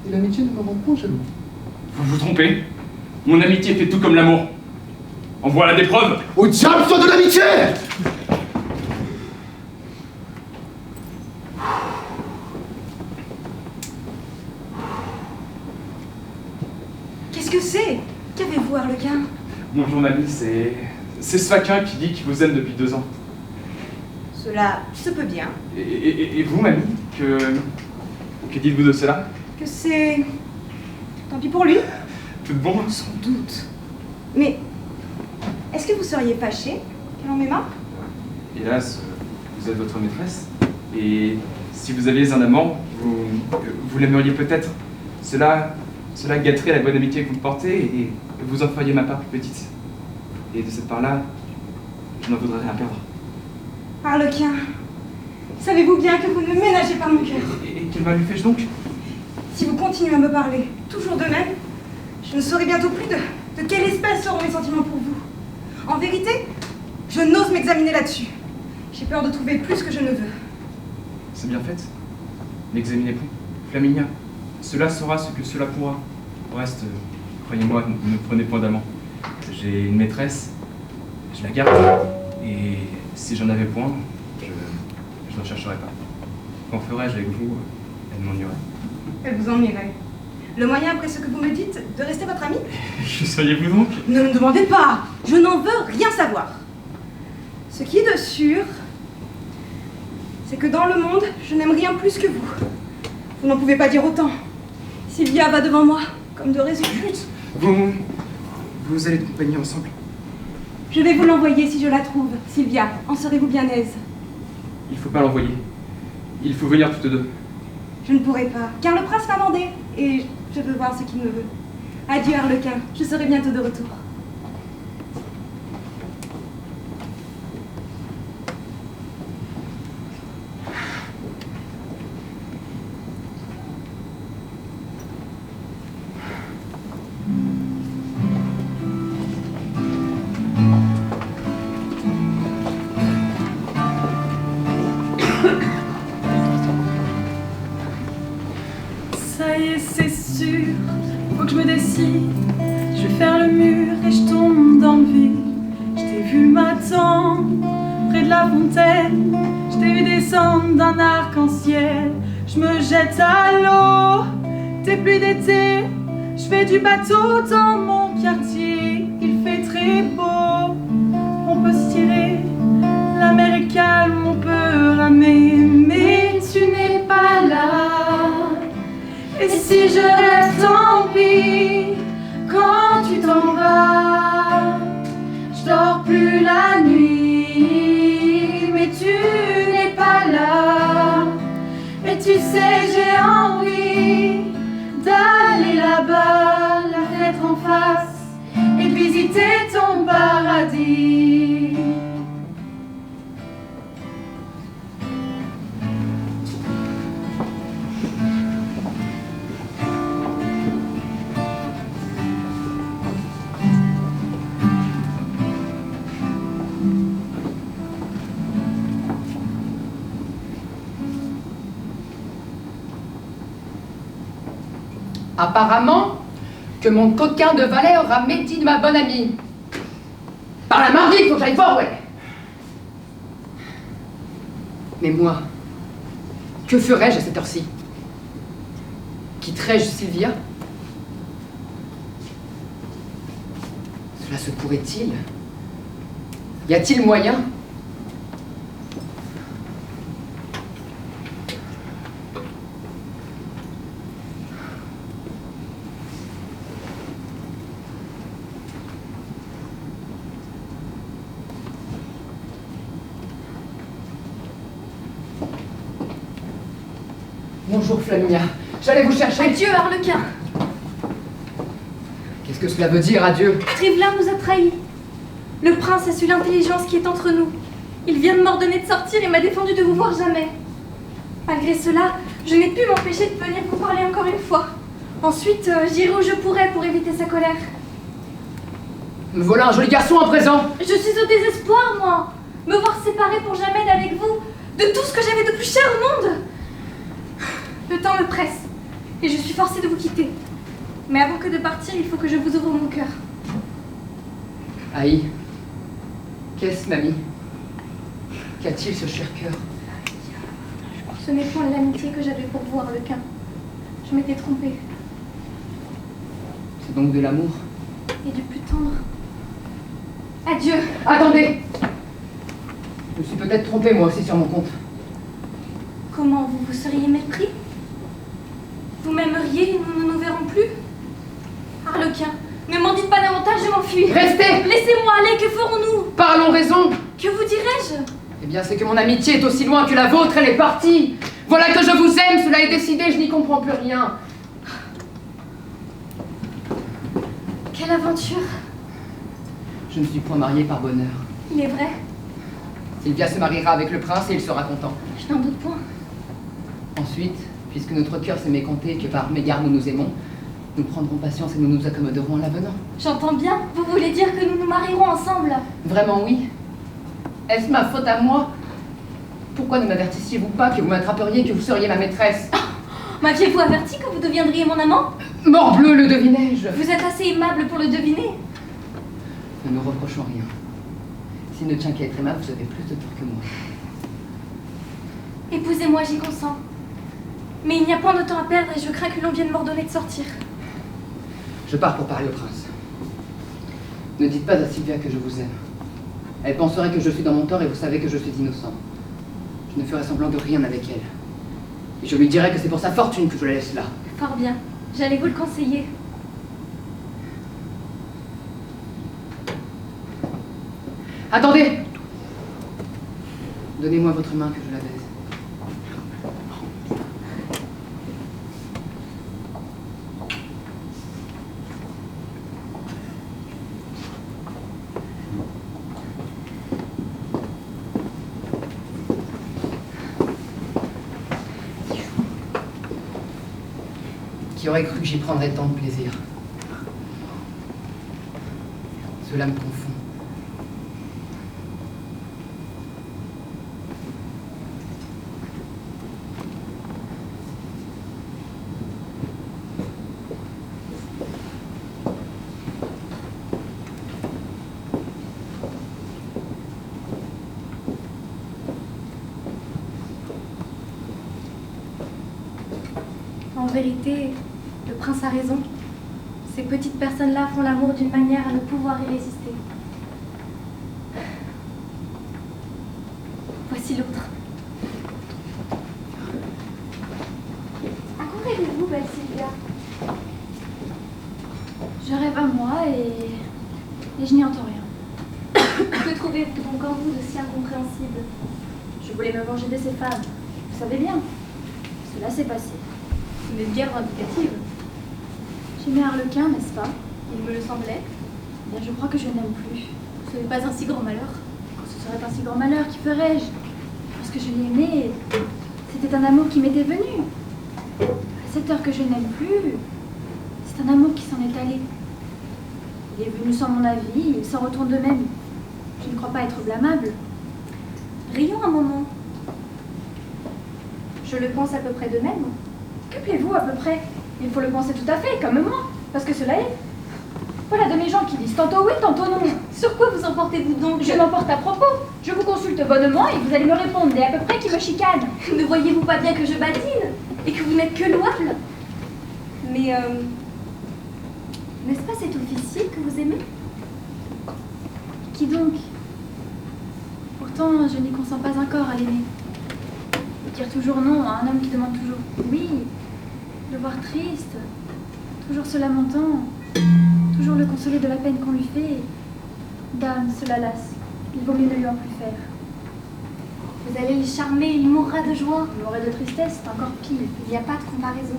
Et l'amitié ne me rend pas jaloux. Vous vous trompez. Mon amitié fait tout comme l'amour. En voilà des preuves. Au diable soit de l'amitié! Qu'est-ce que c'est? Qu'avez-vous, Arlequin? Bonjour mamie, c'est Sfaquin qui dit qu'il vous aime depuis 2 ans. Cela se peut bien. Et vous, mamie, que dites-vous de cela? Que c'est... Tant pis pour lui. Tout bon? Sans doute. Mais est-ce que vous seriez fâché qu'elle en ait marre? Hélas, vous êtes votre maîtresse. Et si vous aviez un amant, vous l'aimeriez peut-être. Cela gâterait la bonne amitié que vous me portez et vous en feriez ma part plus petite. Et de cette part-là, je n'en voudrais rien perdre. Arlequin, savez-vous bien que vous ne ménagez pas mon cœur? Et quel mal lui fais-je donc? Si vous continuez à me parler toujours de même, je ne saurai bientôt plus de quelle espèce seront mes sentiments pour vous. En vérité, je n'ose m'examiner là-dessus. J'ai peur de trouver plus que je ne veux. C'est bien fait. N'examinez plus. Flaminia, cela sera ce que cela pourra. Au reste, croyez-moi, ne prenez point d'amant. J'ai une maîtresse, je la garde, et si j'en avais point, je n'en chercherais pas. Qu'en ferais-je avec vous? Elle m'ennuierait. Elle vous ennuierait. Le moyen, après ce que vous me dites, de rester votre ami? Que seriez-vous donc? Ne me demandez pas, je n'en veux rien savoir. Ce qui est de sûr, c'est que dans le monde, je n'aime rien plus que vous. Vous n'en pouvez pas dire autant. Sylvia va devant moi, comme de raison. Vous allez accompagner ensemble. Je vais vous l'envoyer si je la trouve. Sylvia, en serez-vous bien aise? Il faut pas l'envoyer. Il faut venir toutes deux. Je ne pourrai pas, car le prince m'a mandé, et je veux voir ce qu'il me veut. Adieu, Arlequin, je serai bientôt de retour. Ça y est, c'est sûr, faut que je me décide. Je vais faire le mur et je tombe dans le vide. Je t'ai vu m'attendre près de la fontaine. Je t'ai vu descendre d'un arc-en-ciel. Je me jette à l'eau, t'es pluies d'été. Je fais du bateau dans mon quartier. Il fait très beau, on peut se tirer. La mer est calme, on peut ramer. Mais tu n'es pas là. Et si je reste, tant pis. Quand tu t'en vas, je dors plus la nuit. Mais tu n'es pas là. Et tu sais, j'ai envie d'aller là-bas, la fenêtre en face, et de visiter ton paradis. Apparemment, que mon coquin de valet aura médit de ma bonne amie. Par la mardi, il faut que j'aille voir, ouais. Mais moi, que ferais-je à cette heure-ci? Quitterais-je Sylvia? Cela se pourrait-il? Y a-t-il moyen? Bonjour Flaminia, j'allais vous chercher. Adieu, Arlequin. Qu'est-ce que cela veut dire, adieu? Trivelin nous a trahis. Le prince a su l'intelligence qui est entre nous. Il vient de m'ordonner de sortir et m'a défendu de vous voir jamais. Malgré cela, je n'ai pu m'empêcher de venir vous parler encore une fois. Ensuite, j'irai où je pourrai pour éviter sa colère. Me voilà un joli garçon à présent. Je suis au désespoir, moi. Me voir séparée pour jamais d'avec vous, de tout ce que j'avais de plus cher au monde. Le temps me presse, et je suis forcée de vous quitter. Mais avant que de partir, il faut que je vous ouvre mon cœur. Aïe, qu'est-ce, mamie? Qu'a-t-il ce cher cœur? Ce n'est point l'amitié que j'avais pour vous, Arlequin. Je m'étais trompée. C'est donc de l'amour? Et du plus tendre. Adieu. Attendez! Je me suis peut-être trompée, moi aussi, sur mon compte. Comment vous vous seriez mépris? Vous m'aimeriez et nous ne nous verrons plus? Arlequin, ne m'en dites pas davantage, je m'enfuis. Restez! Laissez-moi aller, que ferons-nous? Parlons raison! Que vous dirais-je? Eh bien, c'est que mon amitié est aussi loin que la vôtre, elle est partie! Voilà que je vous aime, cela est décidé, je n'y comprends plus rien. Quelle aventure! Je ne suis point mariée par bonheur. Il est vrai, Sylvia se mariera avec le prince et il sera content. je n'en doute point. Ensuite, puisque notre cœur s'est mécompté et que par mégarde nous nous aimons, nous prendrons patience et nous nous accommoderons en l'avenant. J'entends bien, vous voulez dire que nous nous marierons ensemble? Vraiment oui. Est-ce ma faute à moi? Pourquoi ne m'avertissiez-vous pas que vous m'attraperiez, que vous seriez ma maîtresse? M'aviez-vous averti que vous deviendriez mon amant? Morbleu, le devinais-je! Vous êtes assez aimable pour le deviner. Ne nous reprochons rien. S'il ne tient qu'à être aimable, vous avez plus de tort que moi. Épousez-moi, j'y consens. Mais il n'y a point de temps à perdre et je crains que l'on vienne m'ordonner de sortir. Je pars pour parler au prince. Ne dites pas à Sylvia que je vous aime. Elle penserait que je suis dans mon tort et vous savez que je suis innocent. Je ne ferai semblant de rien avec elle. Et je lui dirai que c'est pour sa fortune que je la laisse là. Fort bien. J'allais vous le conseiller. Attendez! Donnez-moi votre main que je la baise. Qui aurait cru que j'y prendrais tant de plaisir? Cela me confond. En vérité, le prince a raison. Ces petites personnes-là font l'amour d'une manière à ne pouvoir y résister. Voici l'autre. À quoi rêvez-vous, belle Sylvia? Je rêve à moi et je n'y entends rien. Que trouvez-vous donc en vous de si incompréhensible? Je voulais me venger de ces femmes. Vous savez bien. Cela s'est passé. Vous n'êtes guère vindicative. J'aimais Harlequin, n'est-ce pas? Il me le semblait. Eh bien, je crois que je n'aime plus. Ce n'est pas un si grand malheur. Quand ce serait un si grand malheur, qui ferais-je? Parce que je l'aimais, c'était un amour qui m'était venu. À cette heure que je n'aime plus, c'est un amour qui s'en est allé. Il est venu sans mon avis, il s'en retourne de même. Je ne crois pas être blâmable. Rions un moment. Je le pense à peu près de même. Que plaît-vous à peu près? Il faut le penser tout à fait, comme moi, parce que cela est. Voilà de mes gens qui disent tantôt oui, tantôt non. Sur quoi vous emportez-vous donc? Je m'emporte à propos. Je vous consulte bonnement et vous allez me répondre des à peu près qui me chicanent. Ne voyez-vous pas bien que je badine et que vous n'êtes que louable? Mais, n'est-ce pas cet officier que vous aimez? Qui donc? Pourtant, je n'y consens pas encore à l'aimer. Dire toujours non à un homme qui demande toujours oui. Le voir triste, toujours se lamentant, toujours le consoler de la peine qu'on lui fait. Dame, cela lasse. Il vaut mieux ne lui en plus faire. Vous allez le charmer, il mourra de joie. Il mourra de tristesse, c'est encore pire. Il n'y a pas de comparaison.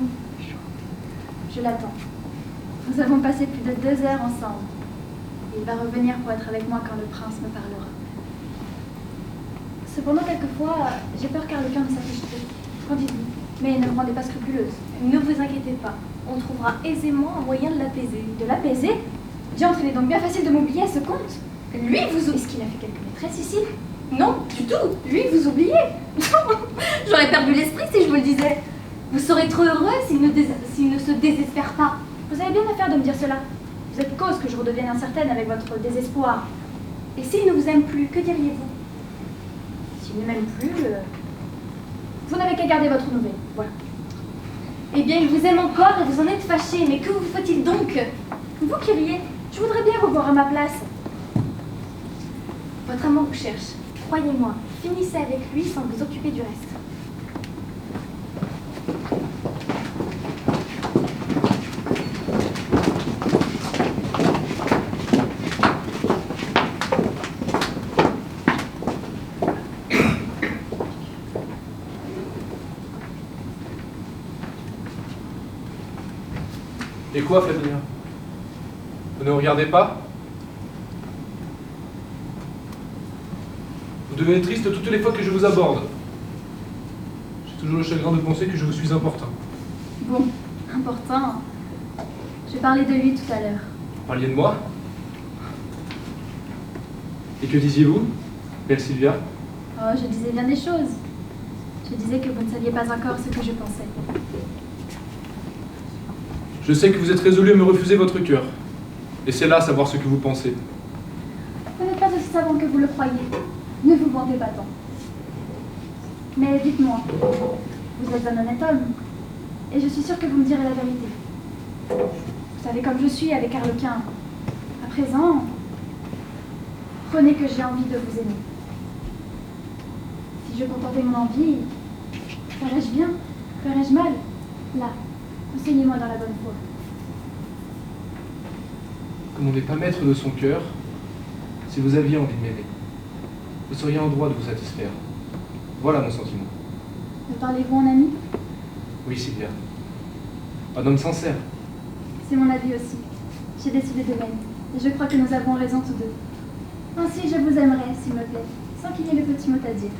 Je l'attends. Nous avons passé plus de 2 heures ensemble. Il va revenir pour être avec moi quand le prince me parlera. Cependant, quelquefois, j'ai peur qu'Harlequin ne s'affiche trop. Qu'en dites-vous? Mais ne me rendez pas scrupuleuse. Ne vous inquiétez pas. On trouvera aisément un moyen de l'apaiser. De l'apaiser? Diantre, il est donc bien facile de m'oublier à ce compte. Lui, vous... Est-ce qu'il a fait quelques maîtresses ici? Non, du tout. Lui, vous oubliez. J'aurais perdu l'esprit si je vous le disais. Vous serez trop heureux s'il ne se désespère pas. Vous avez bien affaire de me dire cela. Vous êtes cause que je redevienne incertaine avec votre désespoir. Et s'il ne vous aime plus, que diriez-vous? S'il ne m'aime plus... Vous n'avez qu'à garder votre nouvelle, voilà. Eh bien, il vous aime encore et vous en êtes fâché, mais que vous faut-il donc? Vous qui riez, je voudrais bien vous voir à ma place. Votre amant vous cherche. Croyez-moi, finissez avec lui sans vous occuper du reste. Et quoi, Flaminia? Vous ne me regardez pas? Vous devenez triste toutes les fois que je vous aborde. J'ai toujours le chagrin de penser que je vous suis important. Bon, important. J'ai parlé de lui tout à l'heure. Vous parliez de moi? Et que disiez-vous, belle Sylvia? Oh, je disais bien des choses. Je disais que vous ne saviez pas encore ce que je pensais. Je sais que vous êtes résolu à me refuser votre cœur. Et c'est là savoir ce que vous pensez. Vous n'êtes pas aussi savant que vous le croyez. Ne vous vantez pas tant. Mais dites-moi, vous êtes un honnête homme. Et je suis sûre que vous me direz la vérité. Vous savez comme je suis avec Harlequin. À présent, prenez que j'ai envie de vous aimer. Si Si je contentais mon envie, ferais-je bien? Ferais-je mal? Là, enseignez-moi dans la bonne voie. Comme on n'est pas maître de son cœur, si vous aviez envie de m'aimer, vous seriez en droit de vous satisfaire. Voilà mon sentiment. Me parlez-vous en ami? Oui, Sylvia. Un homme sincère. C'est mon avis aussi. J'ai décidé de même. Et je crois que nous avons raison tous deux. Ainsi, je vous aimerais, s'il me plaît, sans qu'il y ait le petit mot à dire.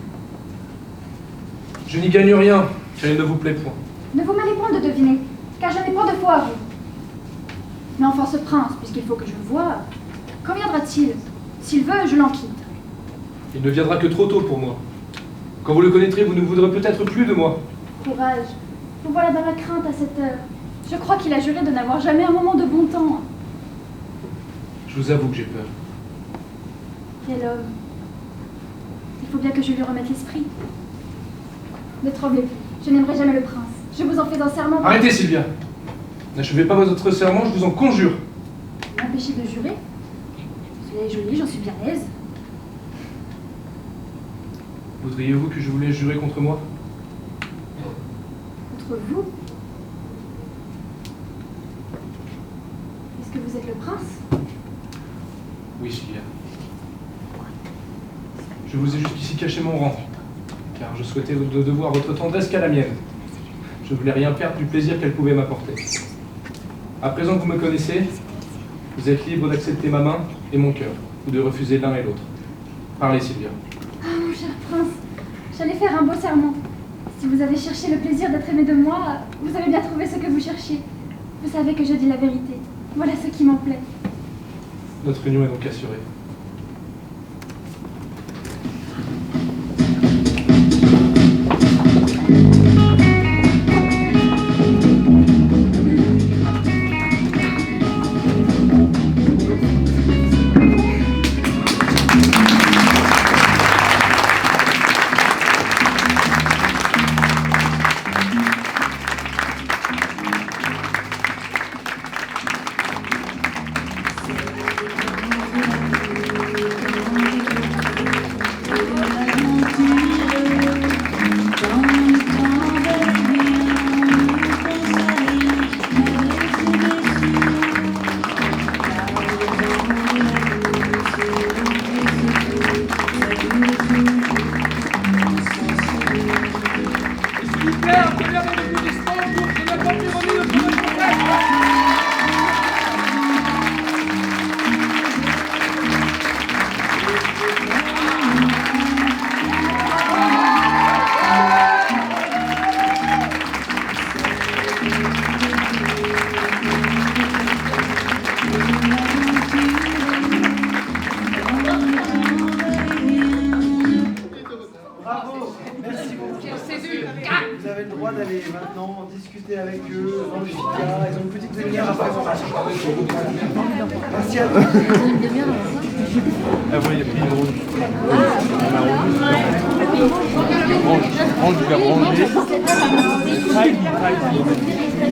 Je n'y gagne rien, car il ne vous plaît point. Ne vous mêlez point de deviner, car je n'ai point de foi à vous. Mais enfin, ce prince, puisqu'il faut que je le voie, quand viendra-t-il? S'il veut, je l'en quitte. Il ne viendra que trop tôt pour moi. Quand vous le connaîtrez, vous ne voudrez peut-être plus de moi. Courage. Vous voilà dans la crainte à cette heure. Je crois qu'il a juré de n'avoir jamais un moment de bon temps. Je vous avoue que j'ai peur. Quel homme. Il faut bien que je lui remette l'esprit. Ne tremblez plus. Je n'aimerai jamais le prince. Je vous en fais un serment. Arrêtez, Sylvia. N'achevez pas votre serment, je vous en conjure. M'empêcher de jurer? Cela est joli, j'en suis bien aise. Voudriez-vous que je vous laisse jurer contre moi? Contre vous? Est-ce que vous êtes le prince? Oui, Sylvia. Je vous ai jusqu'ici caché mon rang, car je souhaitais de devoir votre tendresse qu'à la mienne. Je ne voulais rien perdre du plaisir qu'elle pouvait m'apporter. À présent que vous me connaissez, vous êtes libre d'accepter ma main et mon cœur, ou de refuser l'un et l'autre. Parlez, Sylvia. Ah, mon cher prince, j'allais faire un beau serment. Si vous avez cherché le plaisir d'être aimé de moi, vous avez bien trouvé ce que vous cherchiez. Vous savez que je dis la vérité. Voilà ce qui m'en plaît. Notre union est donc assurée. Avec eux, dans le chica, ils ont une petite demi-heure après son match. Merci à vous. Ah oui, il y a pris une rouge. Range, je vais ranger.